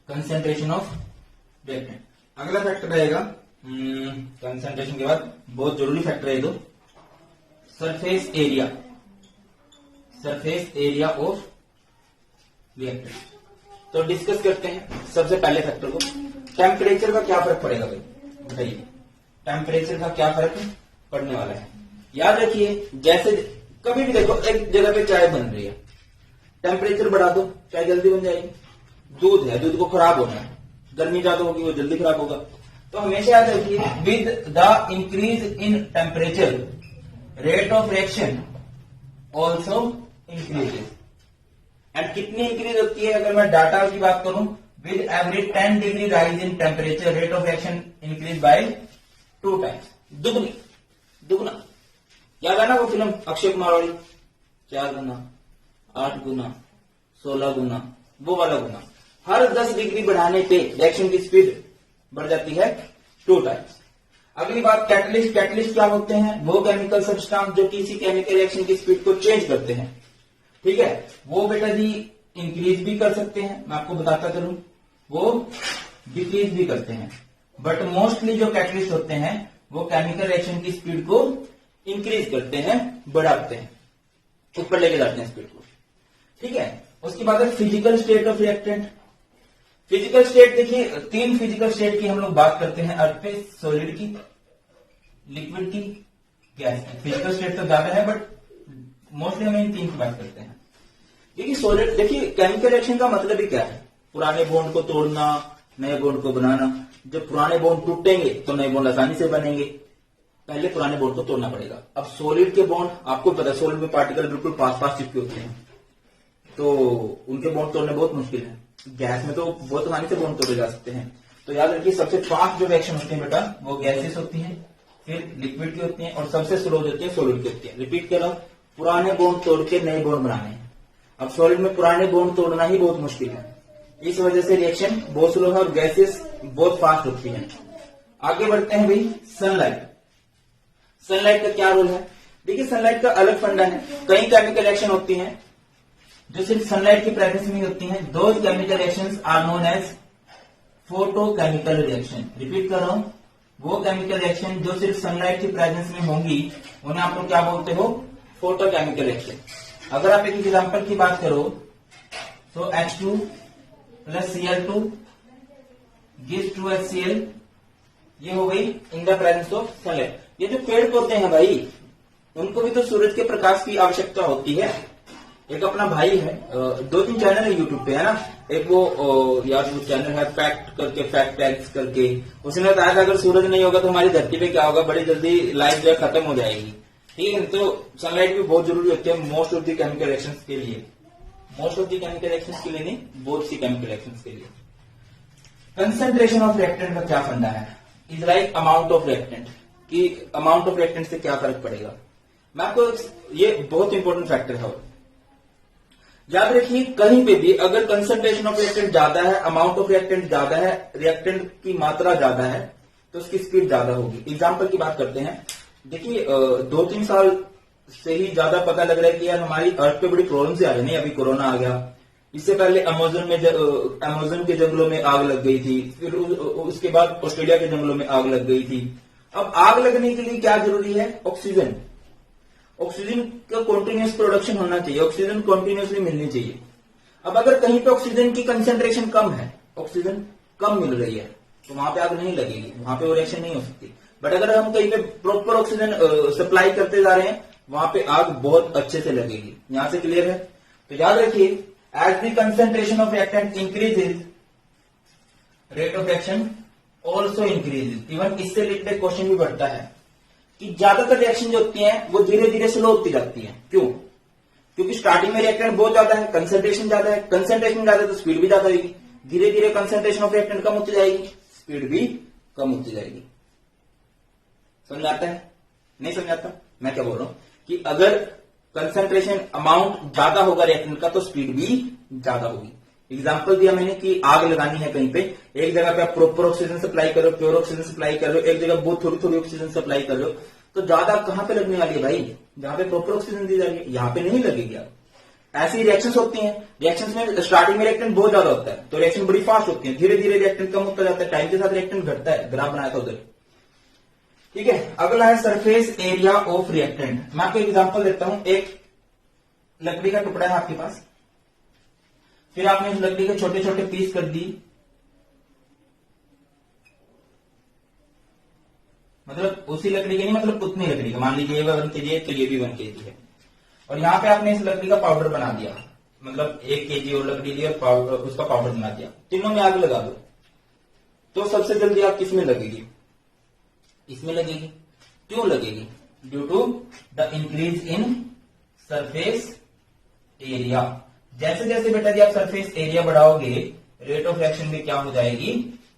concentration of reactant. अगला फैक्टर रहेगा कंसंट्रेशन के बाद बहुत जरूरी फैक्टर है दो, surface area, surface area of reactant. तो डिस्कस करते हैं सबसे पहले फैक्टर को। टेम्परेचर का क्या फर्क पड़ेगा भाई बताइए? टेम्परेचर का क्या फर्क पड़ने वाला है? याद रखिए, जैसे कभी भी देखो एक जगह पे चाय बन रही है, टेम्परेचर बढ़ा दो चाय जल्दी बन जाएगी। दूध है, दूध को खराब होना है, गर्मी ज्यादा होगी वो जल्दी खराब होगा। तो हमेशा याद रखिए, with the increase in temperature rate of reaction also increases. And कितनी इंक्रीज होती है? अगर मैं डाटा की बात करूं, with every 10 degree rise in temperature rate of reaction increase by 2 times, दुगनी, दुगना। याद है ना वो फिल्म अक्षय कुमार वाली, 4 गुना, 8 गुना, 16 गुना, वो वाला गुना। हर 10 डिग्री बढ़ाने पे रिएक्शन की स्पीड बढ़ जाती है 2 टाइम्स। अगली बात कैटलिस्ट। कैटलिस्ट क्या होते हैं? वो केमिकल सब्सटेंस जो किसी केमिकल रिएक्शन की स्पीड को चेंज करते हैं, ठीक है। वो बेटा जी इंक्रीज भी कर सकते हैं, मैं आपको बताता चलूं, वो डिक्रीज भी करते हैं। बट मोस्टली जो कैटलिस्ट होते हैं वो केमिकल रिएक्शन की स्पीड को इंक्रीज करते हैं, बढ़ाते हैं, ऊपर लेके जाते हैं स्पीड को, ठीक है। उसके बाद physical state of reactant. Physical state देखिए, 3 फिजिकल स्टेट की हम लोग बात करते हैं अर्थ पे, सॉलिड की, लिक्विड की, गैस की। फिजिकल स्टेट तो ज्यादा है बट मोस्टली हम इन 3 की बात करते हैं। देखिए सॉलिड, देखिए केमिकल रिएक्शन का मतलब ही क्या है? पुराने बॉन्ड को तोड़ना, नए बॉन्ड को बनाना। जब पुराने बॉन्ड टूटेंगे तो नए बॉन्ड आसानी से बनेंगे, पहले पुराने बॉन्ड को तोड़ना पड़ेगा। अब सॉलिड के बॉन्ड आपको पता है, सॉलिड में पार्टिकल बिल्कुल पास पास चिपके होते हैं, तो उनके बॉन्ड तोड़ने बहुत मुश्किल है। गैस में तो बहुत आसानी से बॉन्ड तोड़े जा सकते हैं। तो याद रखिए सबसे फास्ट जो रिएक्शन होती है बेटा वो गैसेस होती है, फिर लिक्विड की होती है, और सबसे स्लो जो होती है सॉलिड की होती है। रिपीट कर रहा हूं, पुराने बॉन्ड तोड़ के नए बॉन्ड बनाने हैं। अब सॉलिड में पुराने बॉन्ड तोड़ना ही बहुत मुश्किल है, इस वजह से रिएक्शन बहुत स्लो है और गैसेस बहुत फास्ट होती है। आगे बढ़ते हैं भाई, सनलाइट। सनलाइट का क्या रोल है? देखिए सनलाइट का अलग फंडा है। कई केमिकल रिएक्शन होती हैं जो सिर्फ सनलाइट की प्रेजेंस में होती हैं। Those chemical reactions are known as photochemical reaction. Repeat कर रहा हूं, वो केमिकल रिएक्शन जो सिर्फ सनलाइट की प्रेजेंस में होंगी उन्हें आप लोग क्या बोलते हो? Photochemical reaction. अगर आप एक एग्जांपल की बात करो तो H2 plus Cl2 gives 2HCl, ये हो गई in the presence of sunlight. ये जो पेड़ पौधे हैं भाई, उनको भी तो सूरज के प्रकाश की आवश्यकता होती है। एक अपना भाई है, 2-3 चैनल है यूट्यूब पे, है ना। एक वो यार वो चैनल है फैक्ट करके, फैक्ट टैग्स करके, उसने बताया था अगर सूरज नहीं होगा तो हमारी धरती पे क्या होगा, बड़ी जल्दी लाइफ जो है खत्म हो जाएगी। ठीक है, तो सनलाइट भी बहुत जरूरी होती है most of the chemical reactions के लिए। Most of the chemical reactions के लिए नहीं, बहुत सी केमिकल रिएक्शंस के लिए। कंसंट्रेशन ऑफ रिएक्टेंट का क्या फंडा है? Is like amount of reactant, कि अमाउंट ऑफ रिएक्टेंट से क्या फर्क पड़ेगा। मैं आपको, ये बहुत इंपॉर्टेंट फैक्टर है। याद रखिए कहीं पे भी अगर कंसंट्रेशन ऑफ रिएक्टेंट ज्यादा है, अमाउंट ऑफ रिएक्टेंट ज्यादा है, रिएक्टेंट की मात्रा ज्यादा है, तो उसकी स्पीड ज्यादा होगी। एग्जांपल की बात करते हैं। देखिए 2-3 साल से ही ज्यादा पता लग रहा है कि यार हमारी अर्थ पे बड़ी प्रॉब्लम से आ रही है। अभी कोरोना आ गया, इससे पहले अमेज़न के जंगलों में आग लग गई थी, फिर उसके बाद ऑस्ट्रेलिया के जंगलों में आग लग गई थी। अब आग लगने के लिए क्या जरूरी है? ऑक्सीजन। ऑक्सीजन का कॉन्टिन्यूस प्रोडक्शन होना चाहिए, ऑक्सीजन कॉन्टिन्यूसली मिलनी चाहिए। अब अगर कहीं पे ऑक्सीजन की कंसेंट्रेशन कम है, ऑक्सीजन कम मिल रही है, तो वहां पे आग नहीं लगेगी, वहां पे वो रिएक्शन नहीं हो सकती। बट अगर हम कहीं पे प्रॉपर ऑक्सीजन सप्लाई करते जा रहे हैं, वहां पे आग बहुत अच्छे से लगेगी। यहां से क्लियर है? तो याद रखिए, as the concentration of reactant increases, rate of reaction also increases. Even इससे रिलेटेड क्वेश्चन भी बढ़ता है कि ज्यादातर रिएक्शन जो होती हैं वो धीरे धीरे स्लो होती जाती हैं। क्यों? क्योंकि स्टार्टिंग में रिएक्टेंट बहुत ज्यादा है, कंसेंट्रेशन ज्यादा है, कंसेंट्रेशन ज्यादा है तो स्पीड भी ज्यादा होगी। धीरे धीरे कंसेंट्रेशन ऑफ रिएक्टेंट कम होती जाएगी, स्पीड भी कम होती जाएगी। समझ आता है? नहीं समझ आता? मैं क्या बोल रहा हूं कि अगर कंसेंट्रेशन अमाउंट ज्यादा होगा रिएक्टेंट का तो स्पीड भी ज्यादा होगी। एग्जाम्पल दिया मैंने कि आग लगानी है कहीं पे, एक जगह पे आप प्रॉपर ऑक्सीजन सप्लाई कर रहे हो, प्योर ऑक्सीजन सप्लाई कर रहे हो, एक जगह बहुत थोड़ी थोड़ी ऑक्सीजन सप्लाई कर रहे हो, तो ज्यादा कहां पे लगने वाली है भाई? जहां पे प्रॉपर ऑक्सीजन दी जा रही है, यहां पे नहीं लगेगी आग। ऐसी रिएक्शंस होती हैं, रिएक्शंस में स्टार्टिंग में रिएक्टेंट बहुत ज्यादा होता है तो रिएक्शन बड़ी फास्ट होती है, धीरे धीरे रिएक्टेंट कम होता जाता है, टाइम के साथ रिएक्टेंट घटता है। ग्राफ बनाया था उधर। ठीक है, अगला है सरफेस एरिया ऑफ रिएक्टेंट। मैं आपको एग्जांपल देता हूं। एक लकड़ी का टुकड़ा है आपके पास, फिर आपने उस लकड़ी के छोटे छोटे पीस कर दी, मतलब उसी लकड़ी के नहीं, मतलब उतनी लकड़ी का, मान लीजिए ये 1 kg है तो ये भी 1 kg है, और यहां पे आपने इस लकड़ी का पाउडर बना दिया, मतलब 1 kg और लकड़ी ली और उसका पाउडर बना दिया। तीनों में आग लगा दो तो सबसे जल्दी आग किसमें लगेगी? इसमें लगेगी। क्यों लगेगी? Due to the increase in surface area. जैसे जैसे बेटा जी आप सरफेस एरिया बढ़ाओगे, रेट ऑफ रिएक्शन भी क्या हो जाएगी?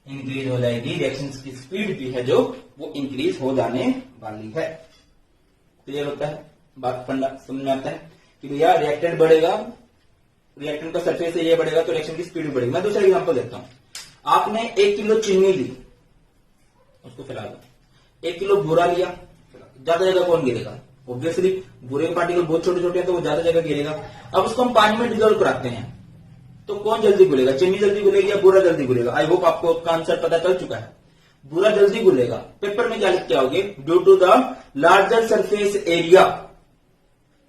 इंक्रीज हो जाएगी। रिएक्शन की स्पीड भी है जो वो इंक्रीज हो जाने वाली है। क्लियर होता है? बात फंडा समझ में आता है कि भैया रिएक्टेंट बढ़ेगा, रिएक्टेंट का सरफेस एरिया बढ़ेगा तो रिएक्शन की स्पीड भी बढ़ेगी। मैं दूसरा एग्जांपल देता हूं। आपने 1 किलो चीनी ली, उसको फैला दो। 1 किलो बूरा लिया, ज्यादा जगह कौन गिरेगा? ऑब्वियसली बूरे के पार्टिकल बहुत छोटे छोटे हैं तो वो ज्यादा जगह गिरेगा। अब उसको हम पानी में डिजोल्व कराते हैं तो कौन जल्दी घुलेगा? चीनी जल्दी घुलेगी या बूरा जल्दी घुलेगा? आई होप आपको उसका आंसर पता चल चुका है। बूरा जल्दी घुलेगा। पेपर में क्या लिख के आओगे? Due to the larger surface area,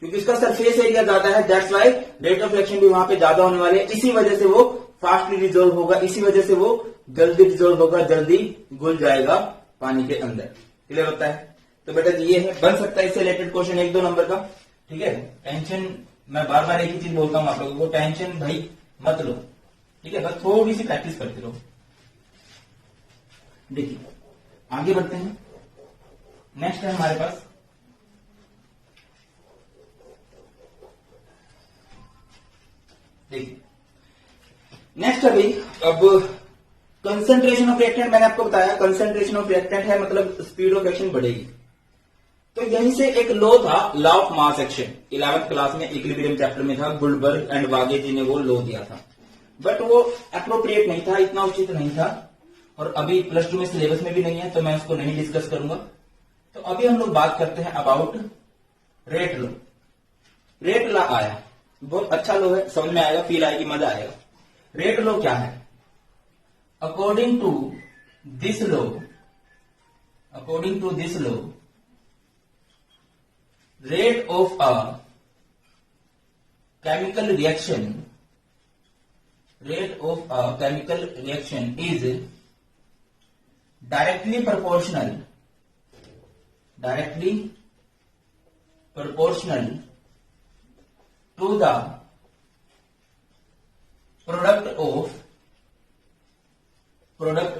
क्योंकि इसका सरफेस एरिया ज्यादा है, that's why rate of reaction भी वहां पे ज्यादा होने वाले है। इसी वजह से वो फास्टली डिजोल्व होगा, इसी वजह से वो जल्दी डिजोल्व होगा, जल्दी घुल जाएगा पानी के अंदर। क्लियर होता है? तो बेटा ये है, बन सकता है इससे रिलेटेड क्वेश्चन 1-2 नंबर का। ठीक है, टेंशन, मैं बार बार एक ही चीज बोलता हूं आप लोगों को, टेंशन भाई मत लो। ठीक है, बस थोड़ी सी प्रैक्टिस करते रहो। देखिए आगे बढ़ते हैं। नेक्स्ट है हमारे पास देखिए, नेक्स्ट अभी अब कंसंट्रेशन ऑफ रिएक्टेंट, मैंने आपको बताया कंसंट्रेशन ऑफ रिएक्टेंट है मतलब स्पीड ऑफ एक्शन बढ़ेगी। तो यहीं से एक लॉ था, law of mass action, 11th class में इक्विलिब्रियम चैप्टर में था, गुल्डबर्ग एंड वागे जी ने वो लॉ दिया था, बट वो अप्रोप्रिएट नहीं था, इतना उचित नहीं था, और अभी प्लस 2 में सिलेबस में भी नहीं है, तो मैं उसको नहीं डिस्कस करूंगा। तो अभी हम लोग बात करते हैं about rate law. Rate law आया, बहुत अच्छा लॉ है, समझ में आएगा, फील आएगी, मजा आएगा। रेट लॉ क्या है? According to this law, rate of a chemical reaction is directly proportional to the product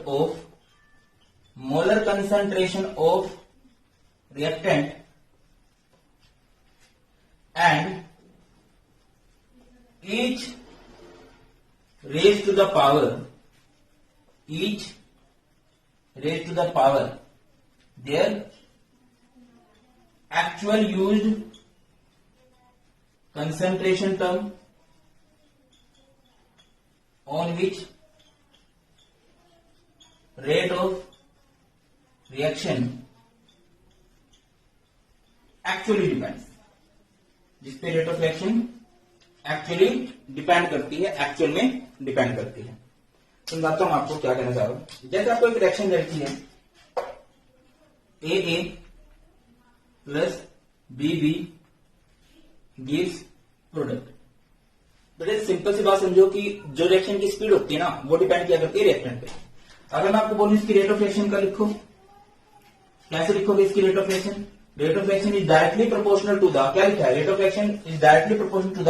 of molar concentration of reactant and each raised to the power their actual used concentration term on which rate of reaction actually depends, जिस पे rate of reaction actually depend करती है, एक्चुअल में डिपेंड करती है। समझाता हूं आपको क्या कहना चाह रहा हूं। जैसे आपको एक रिएक्शन रहती है ए प्लस बी गिव्स प्रोडक्ट। बड़े सिंपल सी बात समझो कि जो रिएक्शन की स्पीड होती है ना, वो डिपेंड किया करती है रिएक्टेंट पे। अगर मैं आपको बोलूं इसकी रेट ऑफ रिएक्शन का लिखो, कैसे लिखोगे इसकी rate of reaction? Rate of reaction is directly proportional to the, क्या लिखा है? Rate of reaction is directly proportional to the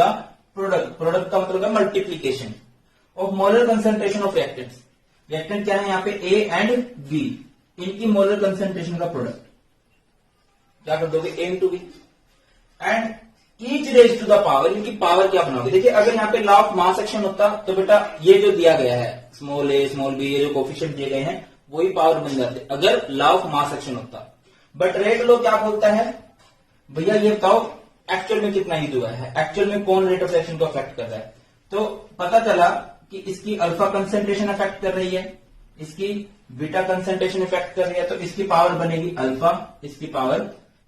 product. Product का मतलब है multiplication of molar concentration of reactants. Reactant क्या है यहाँ पे? ए एंड बी, इनकी मोलर कंसंट्रेशन का प्रोडक्ट। क्या कर दोगे? A into B and each raise to the power, इनकी पावर क्या बनाओगे? देखिए अगर यहाँ पे लॉ ऑफ मास एक्शन होता तो बेटा ये जो दिया गया है स्मॉल ए स्मॉल बी, ये जो कोफिशिएंट दिए गए हैं वही पावर बन जाते अगर लॉ ऑफ मास एक्शन होता। बट रेट लॉ क्या बोलता है? भैया ये बताओ एक्चुअल में कितना हीट हुआ है, एक्चुअल में कौन रेट ऑफ रिएक्शन को अफेक्ट कर रहा है। तो पता चला कि इसकी अल्फा कंसंट्रेशन अफेक्ट कर रही है, इसकी बीटा कंसंट्रेशन इफेक्ट कर रही है, तो इसकी पावर बनेगी अल्फा, इसकी पावर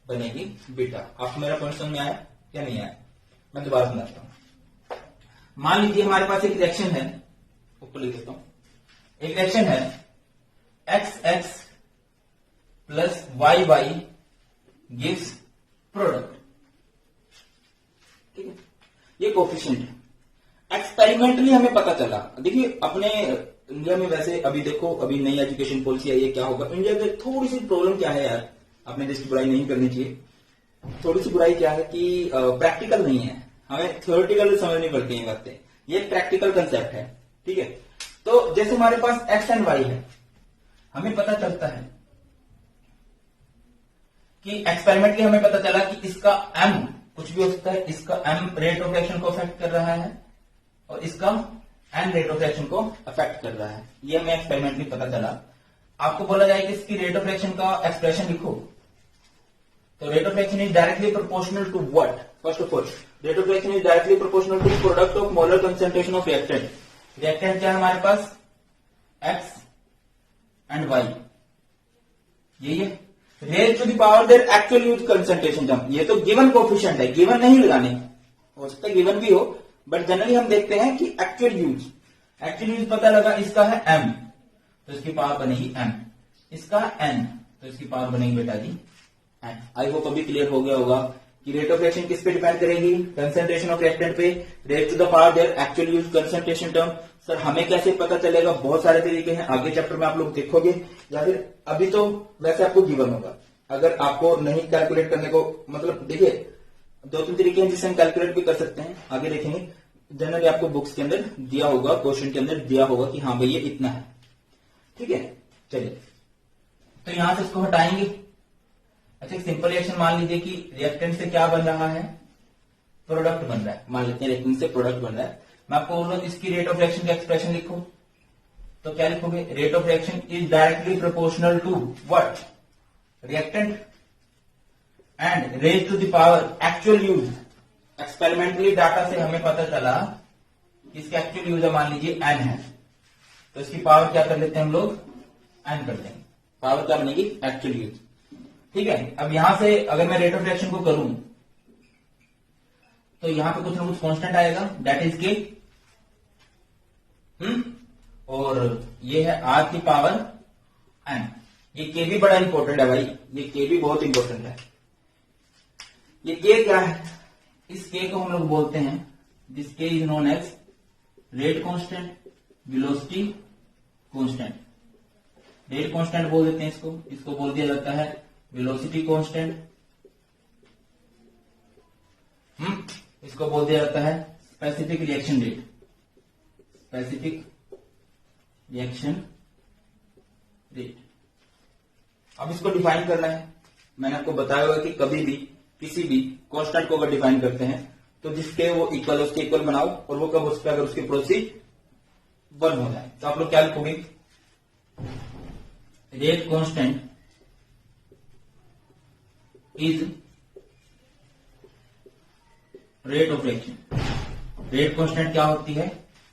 बनेगी बीटा। आपको मेरा पॉइंट समझ में आया क्या नहीं आया? मैं दोबारा समझाता हूं। मान लीजिए हमारे पास एक रिएक्शन है, ऊपर लिख देता हूं, एक रिएक्शन है XX plus YY gives product. ठीक है, ये कोफिशिएंट है। एक्सपेरिमेंटली हमें पता चला, देखिए अपने इंडिया में वैसे अभी देखो, अभी नई एजुकेशन पॉलिसी आई है, क्या होगा इंडिया में थोड़ी सी प्रॉब्लम क्या है यार, अपने देश की बुराई नहीं करनी चाहिए। थोड़ी सी बुराई क्या है कि प्रैक्टिकल नहीं है, हमें थ्योरेटिकल समझनी पड़ती है बातें, ये प्रैक्टिकल कंसेप्ट है। ठीक है, तो जैसे हमारे पास एक्स एंड वाई है, हमें पता चलता है कि एक्सपेरिमेंटली हमें पता चला कि इसका एम कुछ भी हो सकता है, इसका एम रेट ऑफ रिएक्शन को अफेक्ट कर रहा है और इसका एन रेट ऑफ रिएक्शन को अफेक्ट कर रहा है, ये हमें एक्सपेरिमेंटली पता चला। आपको बोला जाए कि इसकी रेट ऑफ रिएक्शन का एक्सप्रेशन लिखो, तो rate of reaction is directly proportional to what? First of all rate of reaction is directly proportional to product of molar concentration of reactant. Reactant क्या है हमारे पास? एक्स एंड वाई, यही है। Raise to the power their actual use concentration term, ये तो गिवन कोफिशिएंट है, गिवन नहीं लगाने, हो सकता है गिवन भी हो, बट जनरली हम देखते हैं कि एक्चुअल यूज पता लगा, इसका है एम तो इसकी पावर बनेगी एम, इसका एन तो इसकी पावर बनेगी बेटा जी एन। आई होप अभी क्लियर हो गया होगा कि रेट ऑफ रिएक्शन किस पे डिपेंड करेगी? कंसंट्रेशन ऑफ रिएक्टेंट पे, rate to the power their actual use concentration term. Sir हमें कैसे पता चलेगा? बहुत सारे तरीके हैं, आगे चैप्टर में आप लोग देखोगे, या फिर अभी तो वैसे आपको गिवन होगा। अगर आपको नहीं कैलकुलेट करने को, मतलब देखिए 2-3 तरीके हैं जिससे हम कैलकुलेट भी कर सकते हैं, आगे देखेंगे। जनरली आपको बुक्स के अंदर दिया होगा, क्वेश्चन के अंदर दिया होगा कि हाँ भाई ये इतना है। ठीक है, चलिए तो यहां से इसको हटाएंगे, अच्छा, सिंपल रिएक्शन मान लीजिए कि रिएक्टेंट से क्या बन रहा है, प्रोडक्ट बन रहा है। मान लेते हैं रिएक्टेंट से प्रोडक्ट बन रहा है। मैं आपको बोल रहा हूं इसकी रेट ऑफ रिएक्शन का एक्सप्रेशन लिखो, तो क्या लिखोगे, rate of reaction is directly proportional to what, reactant and raise to the power actual use. Experimentally data से हमें पता चला कि इसका एक्चुअल यूज मान लीजिए एन है, तो इसकी पावर क्या कर लेते हैं हम लोग, एन कर देंगे। पावर क्या बनेगी, एक्चुअल यूज। ठीक है, अब यहां से अगर मैं रेट ऑफ रिएक्शन को करूं तो यहां पे कुछ ना कुछ कांस्टेंट आएगा, दैट इज के। और ये है आर की पावर एन। ये के भी बड़ा इंपॉर्टेंट है भाई, ये के भी बहुत इंपॉर्टेंट है। ये के क्या है, इस के को हम लोग बोलते हैं, this K is known as rate constant, velocity constant. Rate constant बोल देते हैं इसको बोल दिया जाता है वेलोसिटी कांस्टेंट। इसको बोल दिया जाता है specific reaction rate, specific reaction rate. अब इसको डिफाइन करना है। मैंने आपको बताया होगा कि कभी भी किसी भी कांस्टेंट को अगर डिफाइन करते हैं तो जिसके वो इक्वल उसके इक्वल बनाओ, और वो कब उस पर अगर उसके पड़ोसी 1 हो जाए तो आप लोग क्या लिखोगे, rate constant is rate of reaction. Rate constant क्या होती है,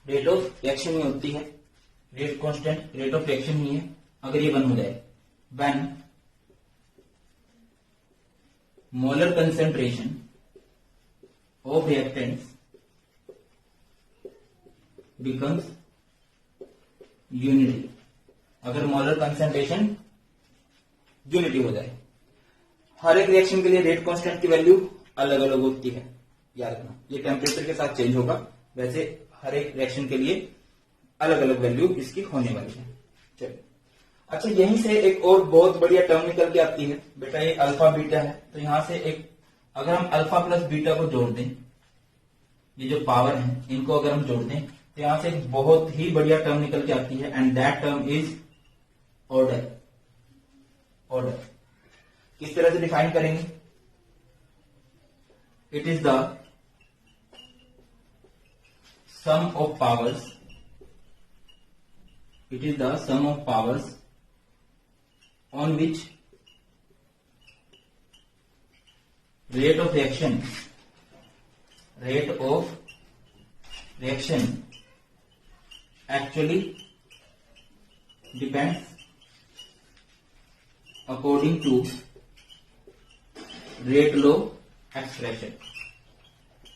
रेट ऑफ रिएक्शन ही होती है। Rate constant rate of reaction ही है अगर ये 1 हो जाए। When molar concentration of reactants becomes unity. अगर मोलर कंसेंट्रेशन यूनिटी हो जाए। हर एक रिएक्शन के लिए रेट कांस्टेंट की वैल्यू अलग अलग होती है, याद रखना। ये टेम्परेचर के साथ चेंज होगा, वैसे हर एक रिएक्शन के लिए अलग अलग वैल्यू इसकी होने वाली है। चलिए, अच्छा यहीं से एक और बहुत बढ़िया टर्म निकल के आती है बेटा, ये अल्फा बीटा है। तो यहां से एक, अगर हम अल्फा प्लस बीटा को जोड़ दें, ये जो पावर है इनको अगर हम जोड़ दें तो यहां से एक बहुत ही बढ़िया टर्म निकल के आती है, and that term is order. Order किस तरह से डिफाइन करेंगे, it is the sum of powers, it is the sum of powers on which rate of reaction actually depends according to rate law expression।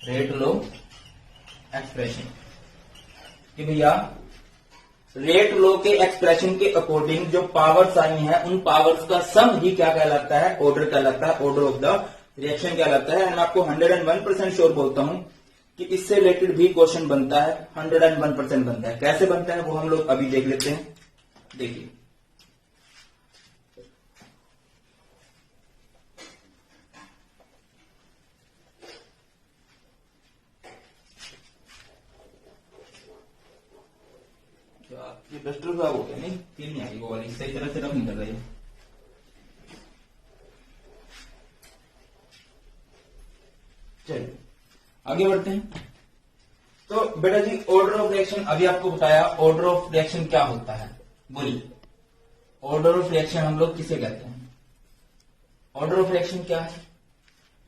Rate low expression कि भैया रेट लो के एक्सप्रेशन के अकॉर्डिंग जो पावर्स आई हैं उन पावर्स का सम ही क्या कहलाता है, ऑर्डर कहलाता है, ऑर्डर ऑफ द रिएक्शन कहलाता है। मैं आपको 101% श्योर बोलता हूं कि इससे रिलेटेड भी क्वेश्चन बनता है, 101% बनता है। कैसे बनता है वो हम लोग अभी देख लेते हैं। देखिए ये डस्टर खराब हो गया, नहीं तीन नहीं आई वो वाली, सही तरह से रफ नहीं कर रही है। चलिए आगे बढ़ते हैं। तो बेटा जी ऑर्डर ऑफ रिएक्शन अभी आपको बताया, ऑर्डर ऑफ रिएक्शन क्या होता है बोलिए। ऑर्डर ऑफ रिएक्शन हम लोग किसे कहते हैं, ऑर्डर ऑफ रिएक्शन क्या है,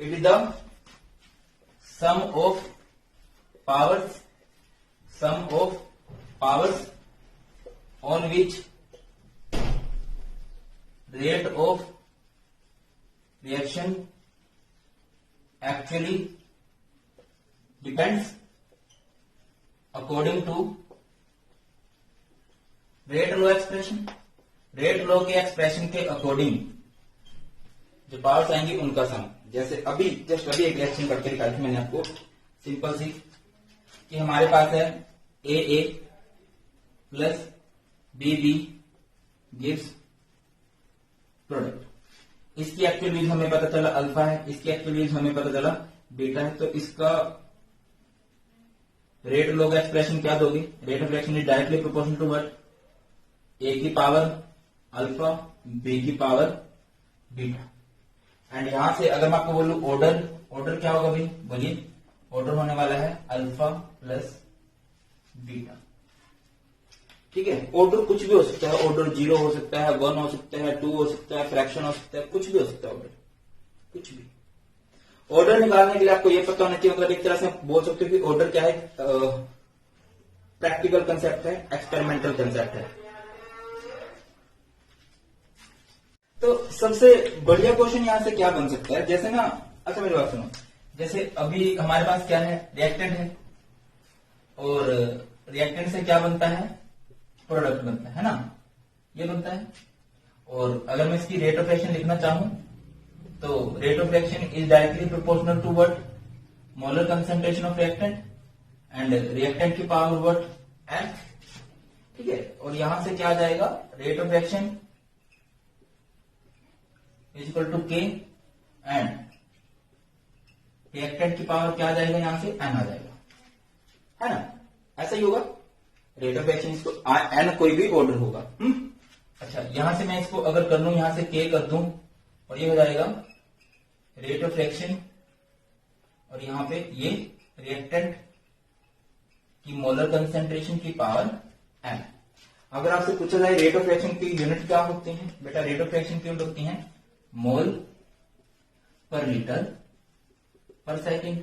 it is the sum of powers, sum of powers on which rate of reaction actually depends according to rate law expression। Rate law के एक्सप्रेशन के अकॉर्डिंग जो पावर्स आएंगी उनका सम। जैसे अभी जस्ट अभी एक रिएक्शन करके दिखाई थी मैंने आपको, सिंपल सी, कि हमारे पास है ए प्लस बी गिव्स प्रोडक्ट। इसकी एक्चुअल यूज हमें पता चला अल्फा है, इसकी एक्चुअल यूज हमें पता चला बीटा है। तो इसका रेट लॉ का एक्सप्रेशन क्या दोगे, rate of reaction is directly proportional to what, A की पावर अल्फा बी की पावर बीटा। एंड यहां से अगर मैं आपको बोलूं ऑर्डर, ऑर्डर क्या होगा भाई, बोलिए। ऑर्डर होने वाला है अल्फा प्लस बीटा। ठीक है, ऑर्डर कुछ भी हो सकता है, ऑर्डर 0 हो सकता है, 1 हो सकता है, 2 हो सकता है, फ्रैक्शन हो सकता है, कुछ भी हो सकता है ऑर्डर, कुछ भी। ऑर्डर निकालने के लिए आपको ये पता होना चाहिए, मतलब एक तरह से आप बोल सकते हो कि ऑर्डर क्या है, प्रैक्टिकल कंसेप्ट है, एक्सपेरिमेंटल कंसेप्ट है। तो सबसे बढ़िया क्वेश्चन यहां से क्या बन सकता है, जैसे ना, अच्छा मेरी बात सुनो, जैसे अभी हमारे पास क्या है, रिएक्टेंट है, और रिएक्टेंट से क्या बनता है, प्रोडक्ट बनता है ना, ये बनता है। और अगर मैं इसकी रेट ऑफ रिएक्शन लिखना चाहूं तो rate of reaction is directly proportional to what, molar concentration of reactant and reactant की पावर व्हाट, एफ। ठीक है, और यहां से क्या आ जाएगा, rate of reaction is equal to K and reactant की पावर क्या आ जाएगा, यहां से एन आ जाएगा, है ना, ऐसा ही होगा। रेट ऑफ रिएक्शन इसको एन कोई भी ऑर्डर होगा। अच्छा, यहां से मैं इसको अगर कर लूं, यहां से के कर दूं, और ये हो जाएगा रेट ऑफ रिएक्शन, और यहां पे ये रिएक्टेंट की मोलर कंसेंट्रेशन की पावर एन। अगर आपसे पूछा जाए रेट ऑफ रिएक्शन की यूनिट क्या होती है, बेटा रेट ऑफ रिएक्शन की यूनिट होती है मोल पर लीटर पर सेकेंड,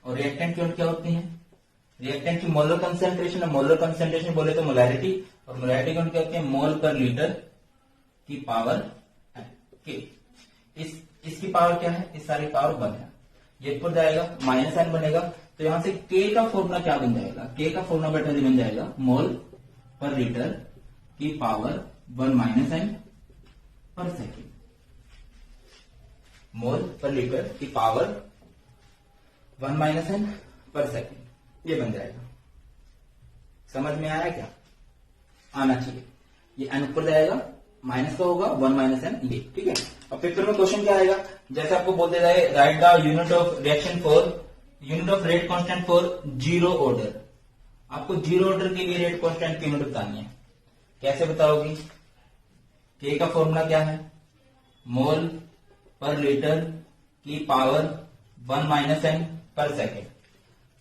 और रिएक्टेंट की यूनिट क्या होती है, रिएक्टेंट की मोलर कंसेंट्रेशन, मोलर कंसेंट्रेशन बोले तो मोलैरिटी, और मोलैरिटी की यूनिट क्या होती है, मोल पर लीटर की पावर के। इसकी पावर क्या है, इस सारी पावर 1 है, ये ऊपर जाएगा, माइनस एन बनेगा, तो यहां से के का फॉर्मूला क्या बन जाएगा, के का फॉर्मूला बेटा जी बन जाएगा मोल पर लीटर की पावर 1 माइनस एन पर सेकेंड, मोल पर लीटर की पावर 1 माइनस एन पर सेकेंड, ये बन जाएगा। समझ में आया क्या, आना चाहिए। ये एन ऊपर जाएगा, माइनस का होगा 1 माइनस एन, ये ठीक है। अब पेपर में क्वेश्चन क्या आएगा, जैसे आपको बोलते जाए right the unit of reaction for, unit of rate constant for 0 order. आपको 0 ऑर्डर के लिए रेट कांस्टेंट की यूनिट बतानी है, कैसे बताओगी, के का फॉर्मूला क्या है, मोल पर लीटर की पावर 1 माइनस एन पर सेकेंड,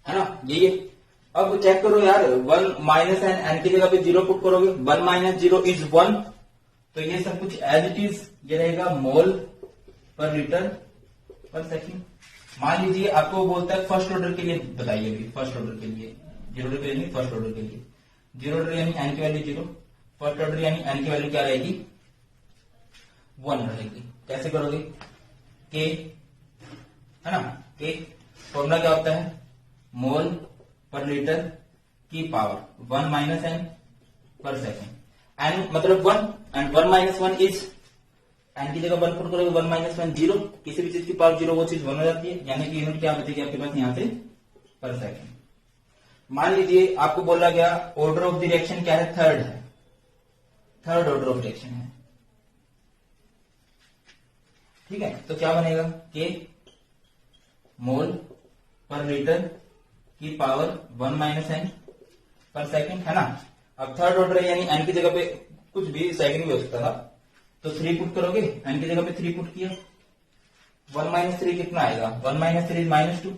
है ना, ये। अब चेक करो यार, 1 माइनस एन, एन की जगह पे 0 पुट करोगे, 1 माइनस 0 इज 1, तो ये सब कुछ एज इट इज ये रहेगा मोल पर लीटर पर सेकेंड। मान लीजिए आपको बोलता है फर्स्ट ऑर्डर के लिए बताइए, भी फर्स्ट ऑर्डर के लिए, 0 ऑर्डर के लिए नहीं, फर्स्ट ऑर्डर के लिए। 0 ऑर्डर यानी एन की वैल्यू 0, फर्स्ट ऑर्डर यानी एन की वैल्यू क्या रहेगी, 1 रहेगी। कैसे करोगे, के, है ना, के फॉर्मूला क्या होता है, मोल पर लीटर की पावर 1 माइनस एन पर सेकेंड, एन मतलब 1 एंड 1 माइनस 1 इज, एन की जगह 1 पुट करोगे, 1 माइनस 1 0, किसी भी चीज की पावर 0 वो चीज 1 हो जाती है, यानी कि यूनिट क्या बचेगी आपके पास यहां से, पर सेकेंड। मान लीजिए आपको बोला गया ऑर्डर ऑफ द रिएक्शन क्या है, थर्ड है, थर्ड ऑर्डर ऑफ रिएक्शन है, ठीक है, तो क्या बनेगा, के मोल पर लीटर की पावर 1 माइनस एन पर सेकेंड, है ना। अब थर्ड ऑर्डर है, यानी एन की जगह पे कुछ भी सेकेंड भी हो सकता था, तो 3 पुट करोगे, एन की जगह पे 3 पुट किया, 1 माइनस 3 कितना आएगा, 1 माइनस 3 माइनस 2,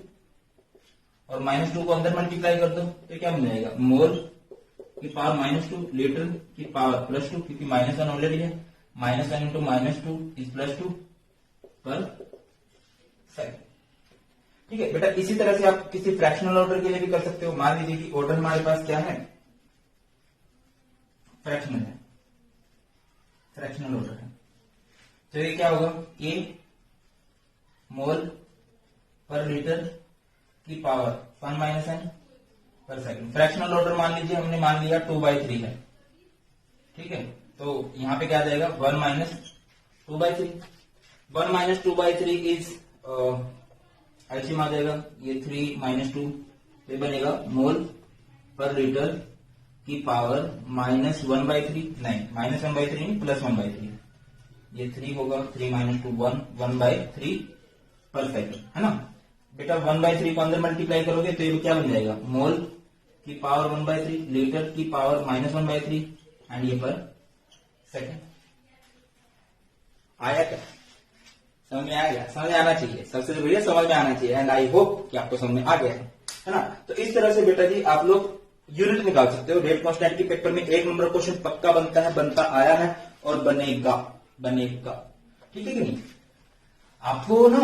और माइनस 2 को अंदर मल्टीप्लाई कर दो तो क्या बन जाएगा, मोल की पावर -2 लीटर की पावर +2, क्योंकि -1 ऑलरेडी है, -1 इंटू -2 इज +2 पर सेकेंड। ठीक है बेटा, इसी तरह से आप किसी फ्रैक्शनल ऑर्डर के लिए भी कर सकते हो। मान लीजिए कि ऑर्डर हमारे पास क्या है, फ्रैक्शनल है, फ्रैक्शनल ऑर्डर है, तो ये क्या होगा, के मोल पर लीटर की पावर 1 माइनस एन पर सेकेंड। फ्रैक्शनल ऑर्डर मान लीजिए हमने मान लिया 2/3 है, ठीक है, तो यहां पे क्या आ जाएगा, 1 माइनस 2/3, 1 माइनस 2/3 इज एलसीएम आ जाएगा, ये 3 माइनस 2, ये बनेगा मोल पर लीटर की पावर -1/3, नहीं -1/3 नहीं, +1/3, ये 3 होगा, 3 माइनस 2 1, 1/3 पर सेकेंड, है ना बेटा। 1/3 को अंदर मल्टीप्लाई करोगे तो ये क्या बन जाएगा, मोल की पावर 1/3 लीटर की पावर -1/3 एंड ये पर सेकेंड। आया क्या, समझ में आ गया? समझ आना चाहिए, सबसे बढ़िया समझ में आना चाहिए। एंड आई होप कि आपको समझ में आ गया है ना। तो इस तरह से बेटा जी आप लोग यूनिट निकाल सकते हो। रेट कांस्टेंट की पेपर में 1 नंबर क्वेश्चन पक्का बनता है, बनता आया है और बनेगा, बनेगा। ठीक है कि नहीं? आपको ना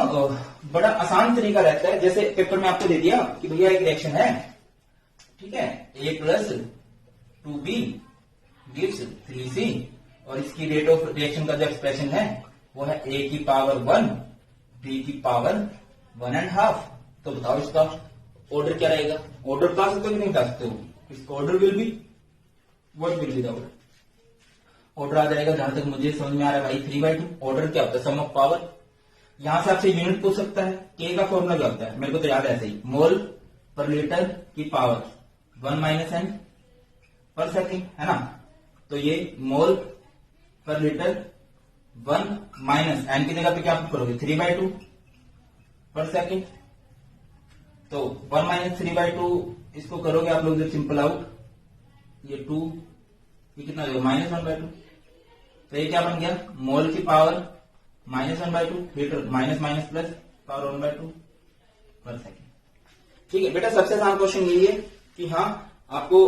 बड़ा आसान तरीका रहता है। जैसे पेपर में आपको दे दिया कि भैया एक रिएक्शन है, ठीक है, a plus 2b gives 3c और इसकी रेट ऑफ रिएक्शन का जो एक्सप्रेशन है वो है a की पावर 1 b की पावर 1.5। तो बताओ इसका ऑर्डर क्या रहेगा? ऑर्डर बता सकते हो कि नहीं बता सकते हो? इसका order will be, what will be the order? Order आ जाएगा, जहां तक मुझे समझ में आ रहा है भाई, 3/2। ऑर्डर क्या होता है? Sum of power. यहां से आपसे यूनिट पूछ सकता है। के का फॉर्मूला क्या होता है? मेरे को तो याद है ऐसे ही, मोल पर लीटर की पावर 1 माइनस एन पर सेकेंड, है ना। तो ये मोल पर लीटर 1 माइनस एन की जगह पे क्या करोगे? 3/2 पर सेकेंड। तो 1 माइनस 3/2 इसको करोगे आप लोग जब सिंपल आउट, ये 2, ये कितना देगा? -1/2। तो ये क्या बन गया? मोल की power -1/2 litre, minus minus plus power 1/2 पर सेकेंड। ठीक है बेटा, सबसे आसान क्वेश्चन यही है कि हाँ आपको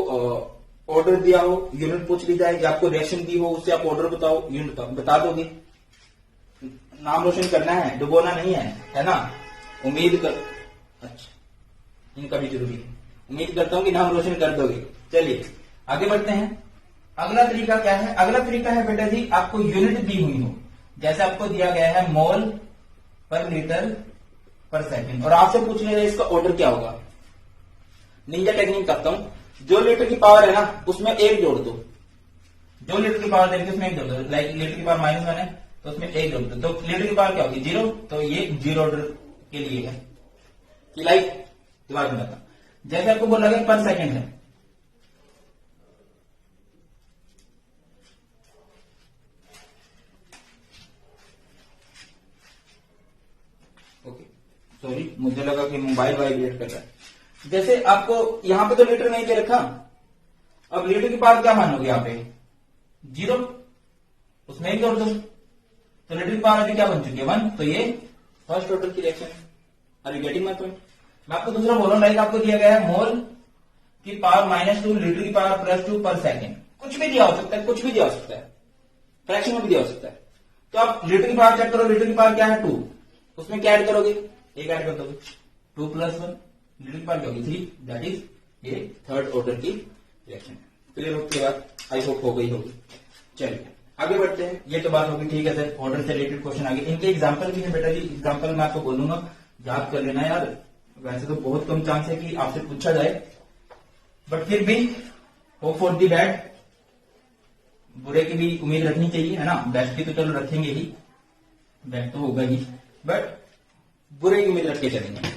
ऑर्डर दिया हो, यूनिट पूछ ली जाए, या आपको रिएक्शन दी हो, उससे आप ऑर्डर बताओ, यूनिट बता दोगे। नाम रोशन करना है, डुबोना नहीं है ना। उम्मीद कर, अच्छा इनका भी जरूरी है। उम्मीद करता हूं कि नाम रोशन कर दोगे। चलिए आगे बढ़ते हैं। अगला तरीका क्या है? अगला तरीका है बेटा जी, आपको यूनिट दी हुई हो, जैसे आपको दिया गया है मोल पर लीटर पर सेकंड, और आपसे पूछ लिया जाए इसका ऑर्डर क्या होगा। निंजा टेक्निक करता हूं, जो लीटर की पावर है ना उसमें 1 जोड़ दो। जो लीटर की पावर देंगे उसमें 1 जोड़ दो। लाइक लीटर की पावर -1 है तो उसमें 1 जोड़ दो, तो लीटर की पावर क्या होगी? 0। तो ये 0 ऑर्डर के लिए है कि लाइक दोबारा बनाता हूं, जैसे आपको बोला गया पर सेकंड है, ओके सॉरी मुझे लगा कि मोबाइल वाइब्रेट कर रहा है। जैसे आपको यहां पे तो लीटर नहीं दे रखा, अब लीटर की पावर क्या मानोगे? यहाँ पे 0, उसमें 1 जोड़ दो, तो लीटर की पावर अभी क्या बन चुकी है? 1। तो ये फर्स्ट ऑर्डर की रिएक्शन है। Are you getting my point? मैं आपको दूसरा बोल रहा हूं, लाइक आपको दिया गया है मोल की पावर -2 लीटर की पावर +2 पर सेकेंड। कुछ भी दिया हो सकता है, कुछ भी दिया हो सकता है, फ्रैक्शन में भी दिया हो सकता है। तो आप लीटर की पावर चेक करो, लीटर की पावर क्या है? 2। उसमें क्या ऐड करोगे? 1 ऐड कर दोगे। 2 + 1 लीटर की पावर क्या होगी? 3। दैट इज ये थर्ड ऑर्डर की रिएक्शन। क्लियर हो के बाद आई होप हो गई होगी। चलिए आगे बढ़ते हैं। ये तो बात होगी, ठीक है सर, ऑर्डर से रिलेटेड क्वेश्चन आगे। इनके एग्जाम्पल भी है बेटा जी, एग्जाम्पल मैं आपको बोलूंगा, याद कर लेना यार। वैसे तो बहुत कम चांस है कि आपसे पूछा जाए, बट फिर भी होप फॉर दी बैड, बुरे की भी उम्मीद रखनी चाहिए, है ना। बेस्ट की तो चलो रखेंगे ही, बेस्ट तो होगा ही, बट बुरे की उम्मीद रख के चलेंगे।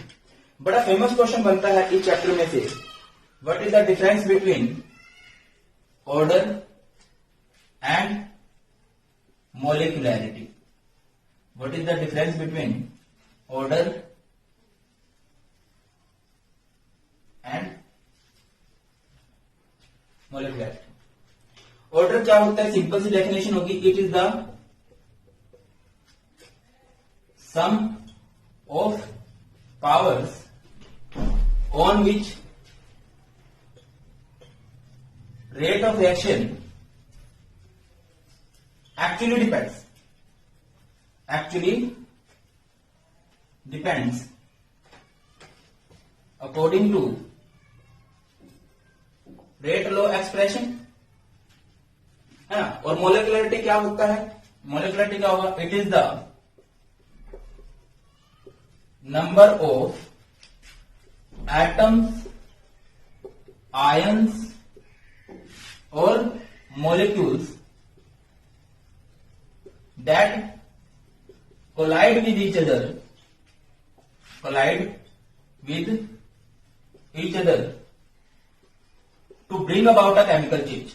बड़ा फेमस क्वेश्चन बनता है इस चैप्टर में से, what is the difference between order and molecularity? What is the difference between order and molecularity? Order क्या होता है? सिंपल सी डेफिनेशन होगी, it is the sum of powers on which rate of reaction actually depends according to rate law expression, है ना। और मोलिकुलरिटी क्या होता है? मोलिकुलरिटी क्या होगा? It is the number of atoms, ions और molecules that collide with each other to bring about a chemical change.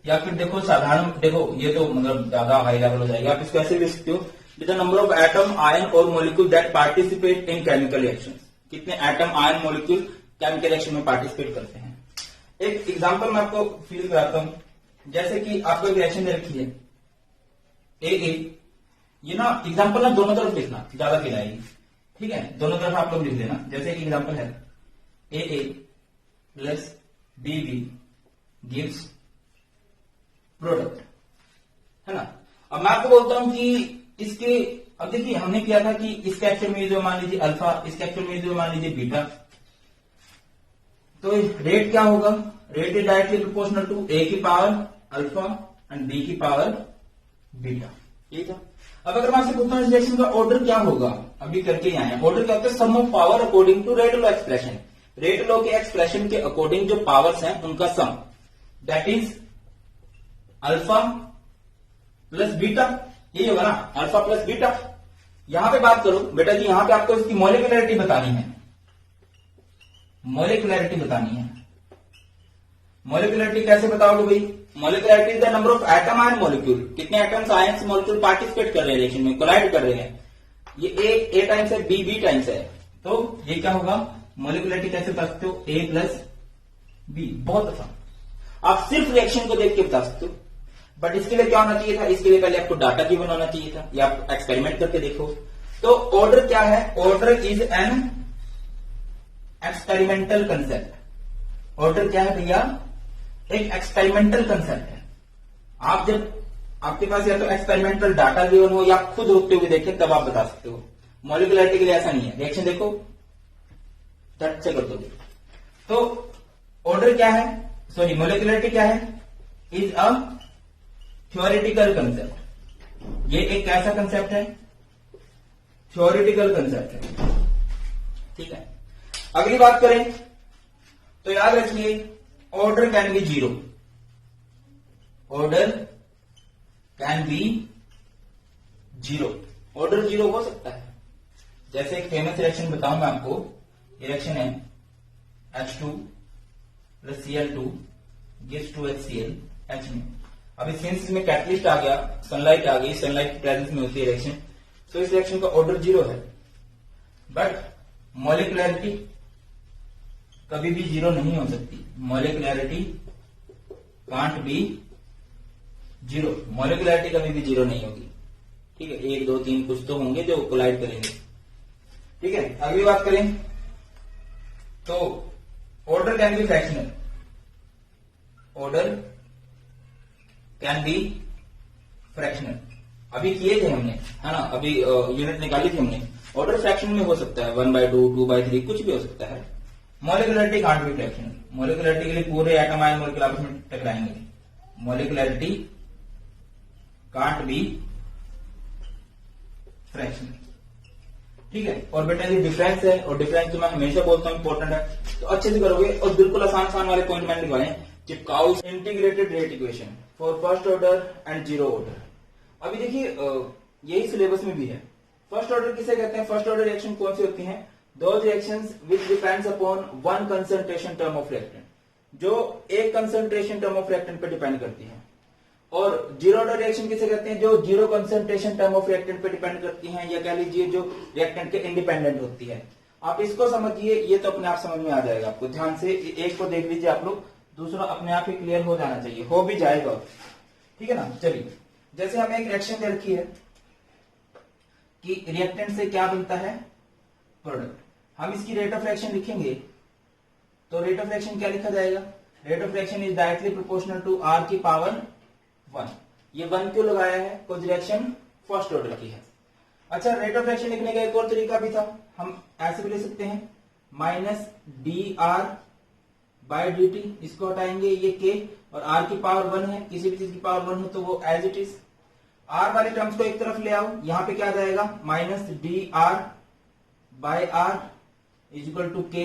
या फिर देखो साधारण, देखो ये तो मतलब ज्यादा हाई लेवल हो जाएगा, आप इसको ऐसे लिख सकते हो, with the number of atom, ion और molecule that participate in chemical reaction. कितने atom, ion, molecule chemical reaction में पार्टिसिपेट करते हैं। एक एग्जांपल मैं आपको फील कराता हूं। जैसे कि आपको एक रिएक्शन दे रखी है ए, ये ना एग्जांपल ना दोनों तरफ लिखना ज्यादा फील आएगी, ठीक है, दोनों तरफ आप लोग लिख देना। जैसे एक एग्जांपल है ए प्लस बी गिव्स प्रोडक्ट, है ना। अब मैं आपको बोलता हूं कि इसके, अब देखिए हमने किया था कि इसका एक्चुअल में जो मान लीजिए अल्फा, इसका एक्चुअल में जो मान लीजिए बीटा, तो रेट क्या होगा, rate is directly proportional to A की पावर अल्फा एंड बी की पावर बीटा, ठीक है। अब अगर मैं आपसे पूछता हूं इस रिएक्शन का ऑर्डर क्या होगा, अभी करके आए हैं, ऑर्डर क्या होता है, sum of power according to rate law expression, rate law के एक्सप्रेशन के अकॉर्डिंग जो पावर्स हैं उनका sum, that is alpha plus beta, यही होगा ना, अल्फा प्लस बीटा। यहां पे बात करो बेटा जी, यहां पे आपको इसकी मॉलिक्यूलरिटी बतानी है, मॉलिक्यूलरिटी बतानी है। मॉलिक्यूलरिटी कैसे बताओगे भाई, molecularity is the number of atom ion molecule, कितने एटम्स आयंस मॉलिक्यूल पार्टिसिपेट कर रहे हैं रिएक्शन में, कोलाइड कर रहे हैं। ये ए टाइम्स है, बी टाइम्स है, तो ये क्या होगा, मॉलिक्यूलरिटी कैसे बता सकते हो, ए प्लस बी, बहुत आसान, आप सिर्फ रिएक्शन को देख के बता सकते हो। बट इसके लिए क्या होना चाहिए था, इसके लिए पहले आपको डाटा गिवन होना चाहिए था, या आप एक्सपेरिमेंट करके देखो। तो ऑर्डर क्या है, order is an experimental concept, order क्या है भैया, एक एक्सपेरिमेंटल कंसेप्ट है। आप जब आपके पास या तो एक्सपेरिमेंटल डाटा गिवन हो या आप खुद होते हुए देखें तब आप बता सकते हो। मॉलिक्यूलरिटी के लिए ऐसा नहीं है, रिएक्शन देखो झट से कर दोगे। तो ऑर्डर क्या है, सॉरी मॉलिक्यूलरिटी क्या है, इज अ थ्योरेटिकल कंसेप्ट, ये एक कैसा कंसेप्ट है, थ्योरेटिकल कंसेप्ट है, ठीक है। अगली बात करें तो याद रखिए order can be zero, order can be zero, order zero हो सकता है। जैसे एक फेमस रिएक्शन बताऊं मैं आपको, ये रिएक्शन है H2 plus Cl2 gives 2HCl H में। अभी सिंस इसमें कैटलिस्ट आ गया, सनलाइट आ गई, सनलाइट की प्रेजेंस में होती है रिएक्शन, तो इस रिएक्शन का ऑर्डर जीरो है। बट मॉलिक्यूलरिटी कभी भी जीरो नहीं हो सकती, molecularity can't be zero, molecularity कभी भी जीरो नहीं होगी, ठीक है। 1 2 3 कुछ तो होंगे जो कोलाइड करेंगे, ठीक है। अगली बात करें तो order can be fractional, order can be fractional, अभी किए थे हमने, है ना, अभी यूनिट निकाली थी हमने, ऑर्डर फ्रैक्शन में हो सकता है 1/2 2/3 कुछ भी हो सकता है। Molecularity can't be fractional, molecularity के लिए पूरे एटम आयन मॉलिक्यूल आपस में टकराएंगे, मॉलिक्यूलरिटी कांट बी फ्रैक्शनल, ठीक है। और बेटा ये डिफरेंस है, और डिफरेंस तो मैं हमेशा बोलता हूं इंपॉर्टेंट है, तो अच्छे से करोगे। और बिल्कुल आसान वाले पॉइंट मैंने लिखवाए, चिपकाओ integrated rate equation for first order and zero order. अभी देखिए यही सिलेबस में भी है। फर्स्ट ऑर्डर किसे कहते हैं, फर्स्ट ऑर्डर रिएक्शन कौन सी होती हैं, those reactions which depends upon one concentration term of reactant, जो एक कंसंट्रेशन टर्म ऑफ रिएक्टेंट पे डिपेंड करती है। और जीरो ऑर्डर रिएक्शन किसे कहते हैं, जो zero concentration term of reactant पे डिपेंड करती हैं, या कह लीजिए जो रिएक्टेंट के इंडिपेंडेंट होती है। आप इसको समझिए, ये तो अपने आप समझ में आ जाएगा आपको, ध्यान से एक को देख लीजिए आप लोग, दूसरा अपने आप ही क्लियर हो जाना चाहिए, हो भी जाएगा, ठीक है ना। चलिए, जैसे हमें एक रिएक्शन दे रखी है कि रिएक्टेंट से क्या बनता है, प्रोडक्ट, हम इसकी रेट ऑफ रिएक्शन लिखेंगे, तो रेट ऑफ रिएक्शन क्या लिखा जाएगा, rate of reaction is directly proportional to R की पावर 1। ये 1 क्यों लगाया है, कुछ रिएक्शन फर्स्ट ऑर्डर की है। अच्छा, रेट ऑफ रिएक्शन लिखने का एक और तरीका भी था, हम ऐसे भी ले सकते हैं, माइनस dR/dt, इसको हटाएंगे, ये K, और R की पावर 1 है, किसी भी चीज की पावर 1 हो तो वो एज इट इज। R वाले टर्म्स को एक तरफ ले आओ, यहां पे क्या आ जाएगा, minus dR/R is equal to K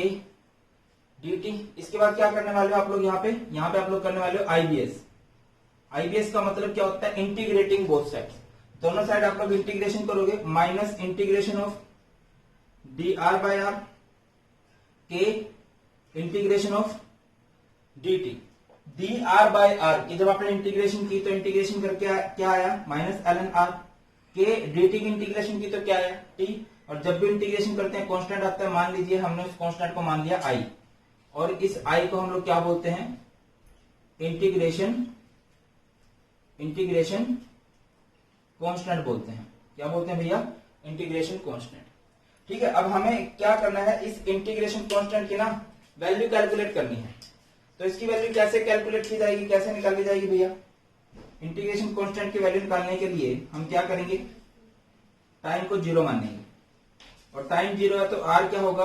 dt। इसके बाद क्या करने वाले हो आप लोग, यहाँ पे आप लोग करने वाले हो IBS। IBS का मतलब क्या होता है, इंटीग्रेटिंग बोथ साइड्स, दोनों साइड आप लोग इंटीग्रेशन करोगे, minus integration of dR/R K integration of dt। dR/R की जब आपने इंटीग्रेशन की तो इंटीग्रेशन करके क्या आया, minus ln R। K dt की इंटीग्रेशन की तो क्या आया, t। और जब भी इंटीग्रेशन करते हैं कांस्टेंट आता है, मान लीजिए हमने उस कांस्टेंट को मान लिया I, और इस I को हम लोग क्या बोलते हैं, इंटीग्रेशन इंटीग्रेशन कांस्टेंट बोलते हैं। क्या बोलते हैं भैया? Integration constant. ठीक है, अब हमें क्या करना है, इस इंटीग्रेशन कांस्टेंट की ना वैल्यू कैलकुलेट करनी है। तो इसकी वैल्यू कैसे कैलकुलेट की जाएगी, कैसे निकाली जाएगी भैया? इंटीग्रेशन कांस्टेंट की वैल्यू निकालने के लिए हम क्या करेंगे, टाइम को जीरो मानेंगे, और टाइम जीरो है तो आर क्या होगा,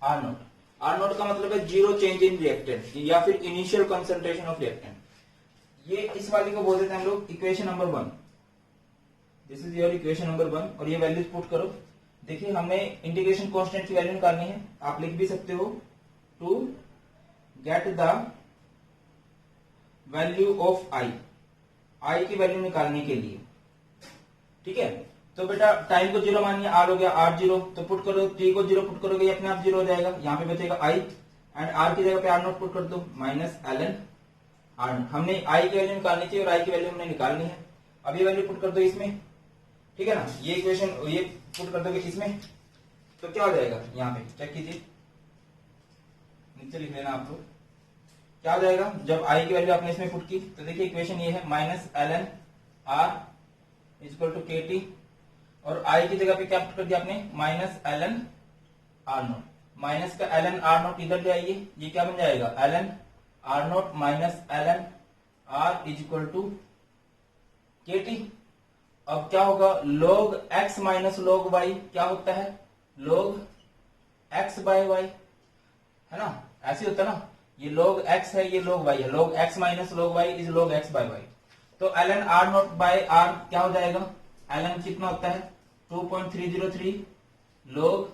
आर नोट। आर नोट का मतलब है जीरो चेंज इन रिएक्टेंट या फिर इनिशियल कंसंट्रेशन ऑफ रिएक्टेंट। ये इस वाली को बोल देते हैं हम लोग equation number 1। This is your equation number 1 और ये वैल्यूज पुट करो। देखिए हमें इंटीग्रेशन कांस्टेंट की वैल्यू निकालनी है, आप लिख भी सकते हो to get the value of I, I की वैल्यू निकालने के लिए। ठीक है, तो बेटा टाइम को जीरो मानिए, आर हो गया आर जीरो, तो पुट करो, टी को जीरो पुट करोगे अपने आप जीरो हो जाएगा, यहाँ पे बचेगा आई, एंड आर की जगह पे आर नोट पुट कर दो माइनस एल एन आर। हमने आई की वैल्यू निकालनी थी और आई की वैल्यू हमने निकालनी है। अब ये वैल्यू पुट कर दो इसमें, ठीक है ना, ये इक्वेशन ये पुट कर दोगे इसमें, तो क्या हो जाएगा, यहाँ पे चेक कीजिए, नीचे लिख लेना आप लोग, क्या हो जाएगा जब आई की वैल्यू आपने इसमें पुट की। तो देखिए इक्वेशन ये है minus L N R equal to K T, और आई की जगह पे क्या पुट कर दिया आपने, minus L N R naught. Minus का एल एन आर नोट इधर ले आइए, ये क्या बन जाएगा, L N R naught minus L N R is equal to K T. अब क्या होगा, log x minus log y क्या होता है, log x बाय y, है ना, ऐसे होता है ना, ये log x है, ये log y है, log x minus log y is log x by y। तो ln r naught by r क्या हो जाएगा, ln कितना होता है 2.303 log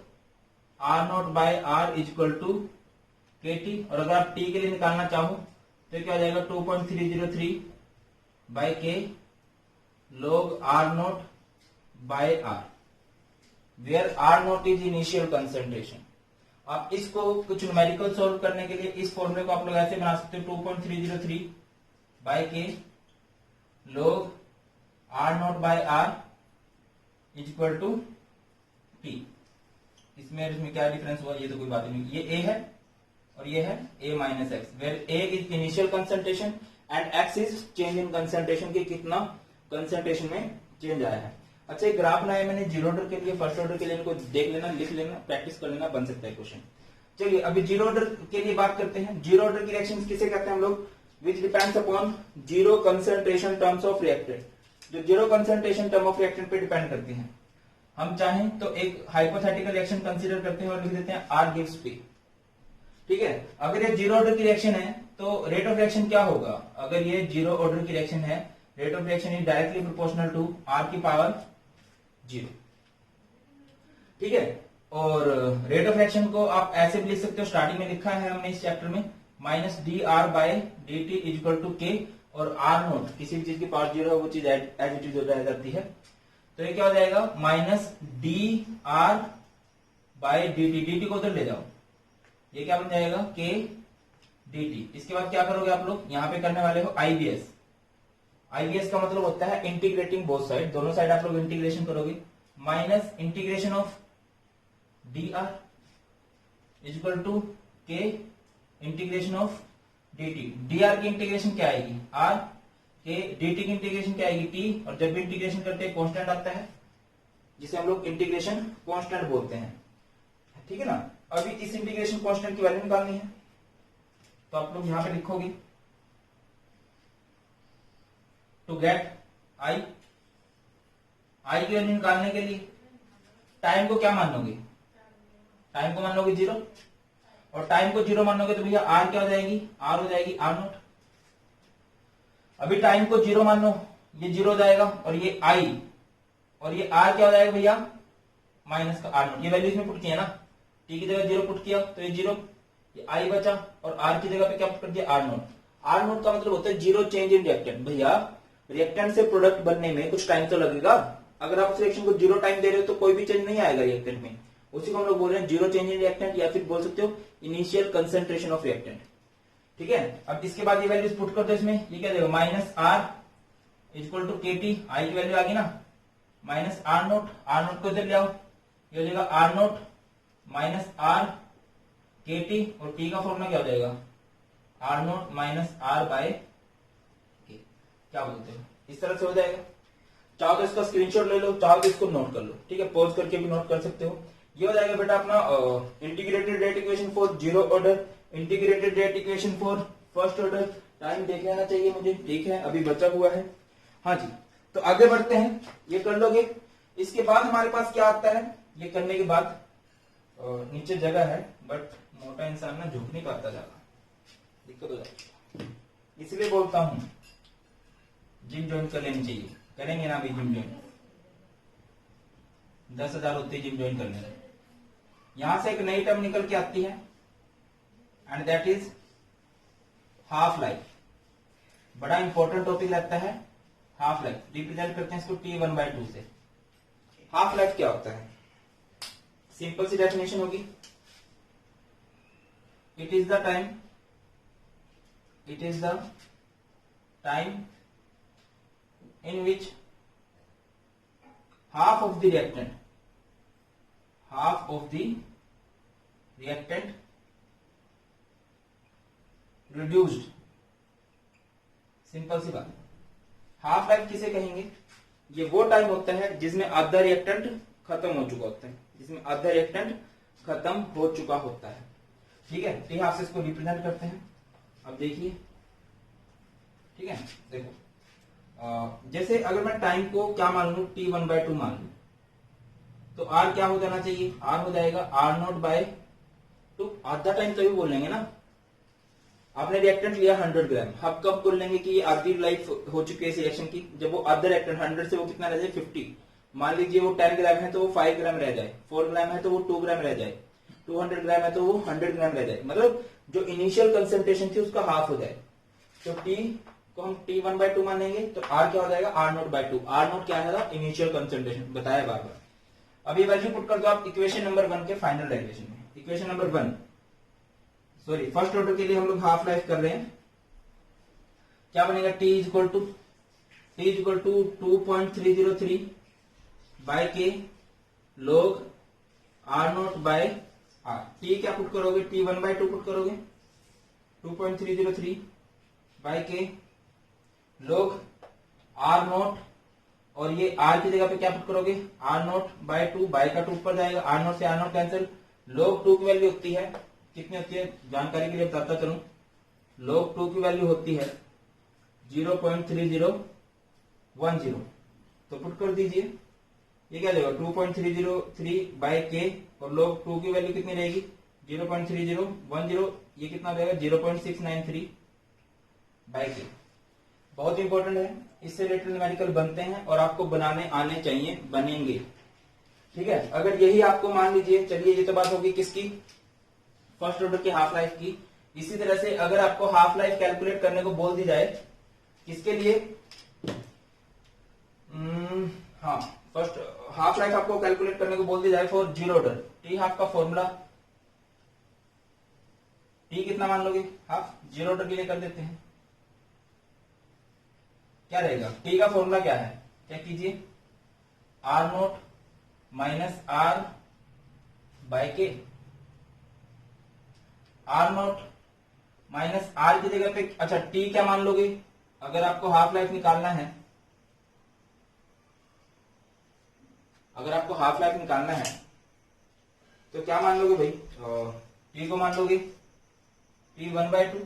r naught by r is equal to K T, और अगर आप t के लिए निकालना चाहो तो क्या हो जाएगा 2.303 by k log r naught by r, where r naught is initial concentration. आप इसको कुछ न्यूमेरिकल सॉल्व करने के लिए इस फॉर्मूले को आप लोग ऐसे बना सकते हो 2.303 bye K log r naught by r is equal to t। इसमें क्या डिफरेंस हुआ, ये तो कोई बात नहीं, ये a है और ये है a minus X, where a is initial concentration and x is change in concentration की कितना कंसंट्रेशन में चेंज आया है। अच्छा एक ग्राफ बनाया मैंने जीरो ऑर्डर के लिए, फर्स्ट ऑर्डर के लिए, इनको देख लेना, लिख लेना, प्रैक्टिस कर लेना, बन सकता है क्वेश्चन। चलिए अभी जीरो ऑर्डर के लिए बात करते हैं। जीरो ऑर्डर की रिएक्शंस किसे कहते हैं हम लोग, which depends upon zero concentration terms of reactant, जो zero concentration term of reactant पे डिपेंड करती हैं। हम चाहें तो एक हाइपोथेटिकल रिएक्शन कंसीडर करते हैं और लिख देते हैं आर गिव्स पी। ठीक है, अगर ये जीरो ऑर्डर की रिएक्शन है तो रेट ऑफ रिएक्शन क्या होगा, अगर ये जीरो ऑर्डर की रिएक्शन है, rate of reaction is directly proportional to R की पावर जीरो। ठीक है, और रेट ऑफ रिएक्शन को आप ऐसे भी लिख सकते हो, स्टार्टिंग में लिखा है हमने इस चैप्टर में, minus D R by D T is equal to K, और आर नोट किसी भी चीज की पावर जीरो है वो चीज एज इट इज रह जाती है। तो ये क्या हो जाएगा, minus D R by D T, D T को उधर ले जाओ, ये क्या बन जाएगा के डी टी। इसके बाद क्या करोगे आप लोग, यहां पे करने वाले हो आईबीएस। आईबीएस का मतलब होता है इंटीग्रेटिंग बोथ साइड, दोनों साइड आप लोग इंटीग्रेशन करोगे, minus integration of d r is equal to k integration of d T. D r की इंटीग्रेशन क्या आएगी आर, के डी टी की इंटीग्रेशन क्या आएगी टी, और जब भी इंटीग्रेशन करते हैं कांस्टेंट आता है जिसे हम लोग इंटीग्रेशन कांस्टेंट बोलते हैं। ठीक है ना, अभी इस इंटीग्रेशन कांस्टेंट की वैल्यू निकालनी है, तो आप लोग यहां पे लिखोगे टू गेट आई, आई की वैल्यू निकालने के लिए टाइम को क्या मान लोगे, टाइम को मान लोगे जीरो, और टाइम को जीरो मानोगे तो भैया आर क्या हो जाएगी, आर हो जाएगी आर नोट। अभी टाइम को जीरो मान लो, ये जीरो हो जाएगा, और ये आई और ये आर क्या हो जाएगा भैया, माइनस का आर नोट। ये वैल्यू इसमें पुट किया ना, टी की जगह जीरो पुट किया तो ये जीरो, ये आई बचा, और आर की जगह पे क्या पुट कर दिया आर नोट। आर नोट का मतलब होता है जीरो चेंज इन रिएक्टेंट। भैया रिएक्टेंट से प्रोडक्ट बनने में कुछ टाइम तो लगेगा, अगर आप उस रिएक्शन को जीरो टाइम दे रहे हो तो कोई भी चेंज नहीं आएगा रिएक्टेंट में, उसी को हम लोग बोल रहे हैं जीरो चेंज इन रिएक्टेंट, या फिर बोल सकते हो इनिशियल कंसंट्रेशन ऑफ रिएक्टेंट। ठीक है, अब इसके बाद ये वैल्यूज पुट कर दो इसमें, ये क्या देगा minus R is equal to K T, आई की वैल्यू आ गई ना, minus R naught, R naught को इधर ले आओ, ये हो जाएगा R naught minus R K T, और टी का फॉर्मूला क्या हो जाएगा R naught minus R by K. क्या बोलते हो, इस तरह से हो जाएगा। चाहो तो इसका स्क्रीनशॉट ले लो, चाहो तो इसको नोट कर लो, ठीक है, पॉज करके भी नोट कर सकते हो। ये हो जाएगा बेटा अपना integrated rate equation for zero order, integrated rate equation for first order. Time देख लेना चाहिए मुझे, ठीक है, अभी बचा हुआ है। हाँ जी, तो आगे बढ़ते हैं, ये कर लोगे। इसके बाद हमारे पास क्या आता है, ये करने के बाद नीचे जगह है बट मोटा इंसान ना झुक नहीं पाता ज्यादा, दिक्कत हो जाती है, इसलिए बोलता हूं जिम ज्वाइन कर लेनी चाहिए। करेंगे ना अभी जिम ज्वाइन, 10,000 होते ही जिम ज्वाइन कर लेंगे। यहां से एक नई टर्म निकल के आती है and that is half life. बड़ा इंपॉर्टेंट टॉपिक लगता है हाफ लाइफ, रिप्रेजेंट करते हैं इसको T1/2 से। हाफ लाइफ क्या होता है, सिंपल सी डेफिनेशन होगी, it is the time in which half of the reactant reduced। Simple सी बात, हाफ लाइफ किसे कहेंगे, ये वो टाइम होता है जिसमें आधा रिएक्टेंट खत्म हो चुका होता है, जिसमें आधा रिएक्टेंट खत्म हो चुका होता है, ठीक है। टी हाफ से इसको रिप्रेजेंट करते हैं। अब देखिए, ठीक है, देखो जैसे अगर मैं टाइम को क्या मान लू, T1/2 मान लू, तो R क्या हो जाना चाहिए, R हो जाएगा R0/2। आधा टाइम तभी बोल लेंगे ना, आपने रिएक्टेंट लिया 100 ग्राम, हम कब बोल लेंगे कि ये आधी लाइफ हो चुकी है इस रिएक्शन की, जब वो आधा रिएक्टेंट 100 से वो कितना रह जाए 50। मान लीजिए वो 10 ग्राम है तो वो 5 ग्राम रह जाए, 4 ग्राम है तो वो 2 ग्राम रह जाए, 200 ग्राम है तो वो 100 ग्राम रह जाए, मतलब जो इनिशियल कंसेंट्रेशन थी उसका हाफ हो जाए। तो T को हम T1/2 मानेंगे तो R क्या हो जाएगा R0/2। R0 क्या है, इनिशियल कंसेंट्रेशन, बताया बार बार। अब ये वैल्यू पुट कर दो आप इक्वेशन नंबर 1 के फाइनल डेरिवेशन में। Equation number 1, sorry first order के लिए हम लोग हाफ लाइफ कर रहे हैं, क्या बनेगा, T equal to 2.303 bye K log R0/R। T क्या पुट करोगे, T1/2 पुट करोगे, 2.303 बाय के log R0, और ये R की जगह पे क्या पुट करोगे, R0/2, बाय का 2 ऊपर जाएगा, R0 से R0 कैंसिल, log 2 की वैल्यू होती है, कितनी होती है जानकारी के लिए बताता चलूं, log 2 की वैल्यू होती है 0.3010। तो पुट कर दीजिए, ये क्या देगा 2.303 बाय के, और log 2 की वैल्यू कितनी रहेगी 0.3010, ये कितना देगा 0.693 बाय के। बहुत इंपॉर्टेंट है, इससे रिलेटेड न्यूमेरिकल बनते हैं और आपको बनाने आने चाहिए, बनेंगे, ठीक है। अगर यही आपको मान लीजिए, चलिए ये तो बात होगी किसकी, फर्स्ट ऑर्डर की हाफ लाइफ की। इसी तरह से अगर आपको हाफ लाइफ कैलकुलेट करने को बोल दी जाए, किसके लिए, हाँ फर्स्ट हाफ लाइफ आपको कैलकुलेट करने को बोल दी जाए for zero order, T half का फॉर्मूला, टी कितना मान लोगे, हाफ, जीरो ऑर्डर के लिए कर देते हैं, क्या रहेगा, टी का फॉर्मूला क्या है, क्या कीजिए, R0 माइनस R बाय के, R0 माइनस R की जगह पे, अच्छा टी क्या मान लोगे, अगर आपको हाफ लाइफ निकालना है, अगर आपको हाफ लाइफ निकालना है तो क्या मान लोगे भाई, टी को मान लोगे T1/2,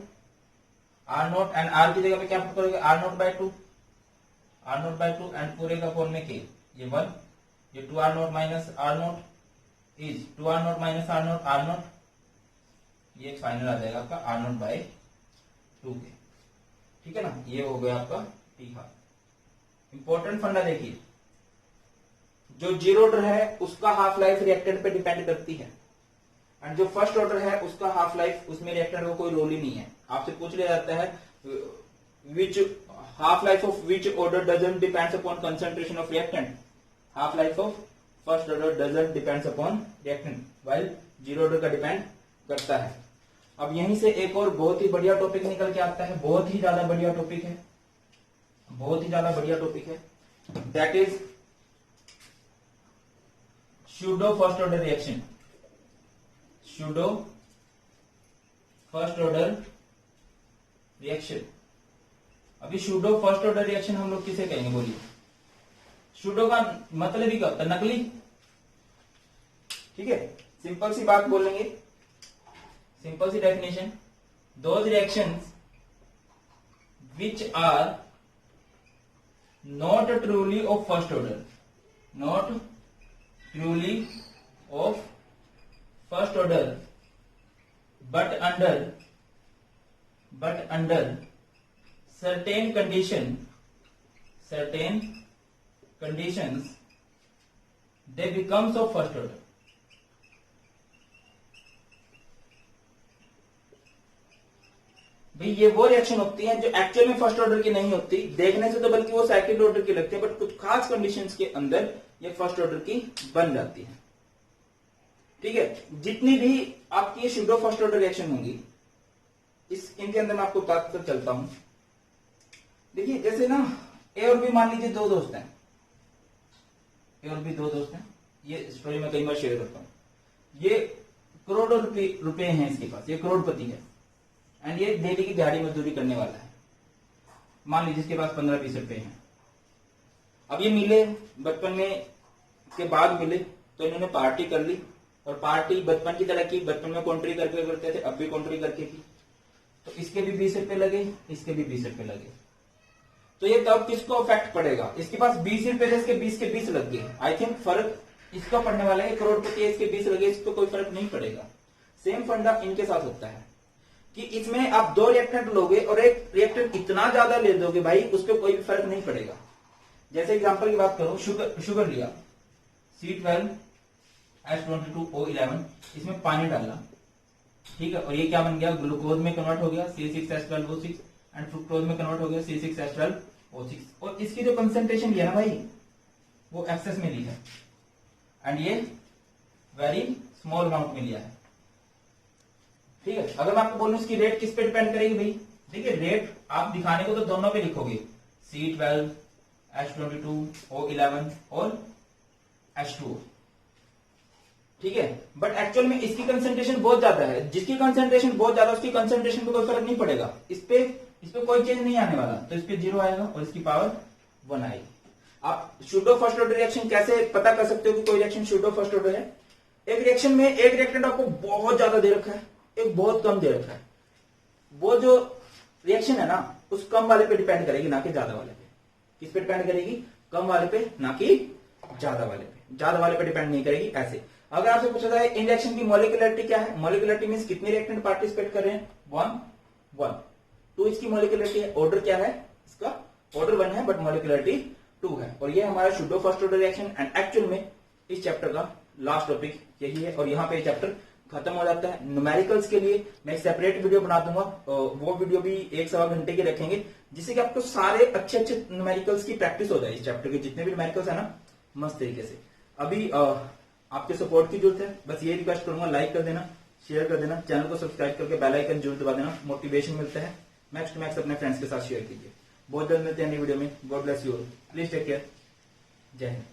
R0 एंड R की जगह पे क्या पुट करोगे, R0/2 एंड पूरे का फॉर्म में के, ये 1, ये 2R0 minus R0 is 2R0 minus R0, ये फाइनल आ जाएगा आपका R0/2 के, ठीक है ना, ये हो गया आपका टी हाफ। इंपॉर्टेंट फंडा देखिए, जो जीरो ऑर्डर है उसका हाफ लाइफ रिएक्टेंट पे डिपेंड करती है, एंड जो फर्स्ट ऑर्डर है उसका हाफ लाइफ, उसमें रिएक्टेंट का कोई रोल ही नहीं है। आपसे पूछ लिया जाता है which half life of which order doesn't depends upon concentration of reactant, half life of first order doesn't depends upon reactant, while zero order का डिपेंड करता है। अब यहीं से एक और बहुत ही बढ़िया टॉपिक निकल के आता है, बहुत ही ज्यादा बढ़िया टॉपिक है, बहुत ही ज्यादा बढ़िया टॉपिक है, that is pseudo first order reaction, pseudo first order reaction. अभी सूडो फर्स्ट ऑर्डर रिएक्शन हम लोग किसे कहेंगे बोलिए? सूडो का मतलब ही क्या होता है? नकली। ठीक है, सिंपल सी बात बोलेंगे, सिंपल सी definition, those reactions which are not truly of first order, not truly of first order, but under certain conditions they becomes of first order. भाई ये वो रिएक्शन होती है जो एक्चुअल में फर्स्ट ऑर्डर की नहीं होती, देखने से तो बल्कि वो सेकंड ऑर्डर की लगती है, बट कुछ खास कंडीशंस के अंदर ये फर्स्ट ऑर्डर की बन जाती है। ठीक है, जितनी भी आपकी सूडो फर्स्ट ऑर्डर रिएक्शन होंगी इनके अंदर मैं आपको बताता चलता हूं। देखिए जैसे ना ए और बी मान लीजिए दो दोस्त हैं, ए और बी दो दोस्त हैं, ये स्टोरी मैं कई बार शेयर करता हूं। ये करोड़ों रुपए हैं इसके पास, ये करोड़पति है एंड ये डेली की दिहाड़ी मजदूरी करने वाला है। मान लीजिए इसके पास 15-20 रुपए हैं। अब ये मिले बचपन में के बाद मिले तो इन्होंने पार्टी कर ली, और पार्टी बचपन की तरह की, बचपन में कॉन्ट्री करके करते थे, अब भी कॉन्ट्री करके की। तो इसके भी 20 रुपए लगे, इसके भी 20 रुपए लगे। तो ये तब किसको इफेक्ट पड़ेगा? इसके पास 20 रुपए थे, इसके 20 के 20 लग गए। आई थिंक फर्क इसका पड़ने वाला है, करोड़पति है इसके 20 लगे, इसको कोई फर्क नहीं पड़ेगा। सेम फंडा इनके साथ होता है कि इसमें आप दो रिएक्टेंट लोगे और एक रिएक्टेंट इतना ज्यादा ले दोगे भाई, उस पर कोई भी फर्क नहीं पड़ेगा। जैसे एग्जांपल की बात करो, शुगर लिया C12H22O11, इसमें पानी डाला, ठीक है, और ये क्या बन गया? ग्लूकोज में कन्वर्ट हो गया C6H12O6 एंड फ्रुक्टोज में कन्वर्ट हो गया C6H12O6। और इसकी जो कंसेंट्रेशन लिया ना भाई, वो एक्सेस में ली है एंड ये वेरी स्मॉल अमाउंट में लिया है। ठीक है, अगर मैं आपको बोलूं इसकी रेट किस पे डिपेंड करेगी भाई? देखिए रेट आप दिखाने को तो दोनों पे लिखोगे, C12H22O11 और H2O, ठीक है, बट एक्चुअल में इसकी कंसेंट्रेशन बहुत ज्यादा है। जिसकी कंसेंट्रेशन बहुत ज्यादा, उसकी कंसेंट्रेशन पे कोई फर्क नहीं पड़ेगा, इस पे कोई चेंज नहीं आने वाला, तो इस पे 0 आएगा और इसकी पावर 1 आएगी। आप सूडो फर्स्ट ऑर्डर रिएक्शन कैसे पता कर सकते हो कि कोई रिएक्शन सूडो फर्स्ट ऑर्डर है? एक रिएक्शन में एक रिएक्टेंट आपको बहुत ज्यादा दे रखा है, एक बहुत कम दे रखा है। वो जो रिएक्शन है ना, उस कम वाले पे डिपेंड करेगी, ना कि ज्यादा वाले पे। किस पे डिपेंड करेगी? कम वाले पे, ना कि ज्यादा वाले पे। ज्यादा वाले पे डिपेंड नहीं करेगी। ऐसे अगर आपसे पूछा जाए इन रिएक्शन की मॉलिक्यूलरिटी क्या है, मॉलिक्यूलरिटी मींस कितने रिएक्टेंट पार्टिसिपेट कर रहे हैं? 1 2 इसकी मॉलिक्यूलरिटी है। ऑर्डर क्या है इसका? ऑर्डर 1 है बट मॉलिक्यूलरिटी 2 है। और ये हमारा pseudo first order reaction and actual में इस चैप्टर का लास्ट टॉपिक यही है, और यहाँ पे चैप्टर खत्म हो जाता है। न्यूमेरिकल्स के लिए मैं एक सेपरेट वीडियो बना दूंगा, वो वीडियो भी 1-1.25 घंटे की रखेंगे, जिससे कि आपको सारे अच्छे न्यूमेरिकल्स की प्रैक्टिस हो जाए। इस चैप्टर के जितने भी न्यूमेरिकल्स है ना, मस्त तरीके से। अभी आपके सपोर्ट की जरूरत है, बस ये रिक्वेस्ट करूंगा, लाइक कर देना, शेयर कर देना, चैनल को सब्सक्राइब करके बेल आइकन जरूर दबा देना, मोटिवेशन मिलता है। मैक्स टू मैक्स अपने फ्रेंड्स के साथ शेयर कीजिए। बहुत जल्द मिलते हैं नई वीडियो में। God bless you, please take care, जय हिंद।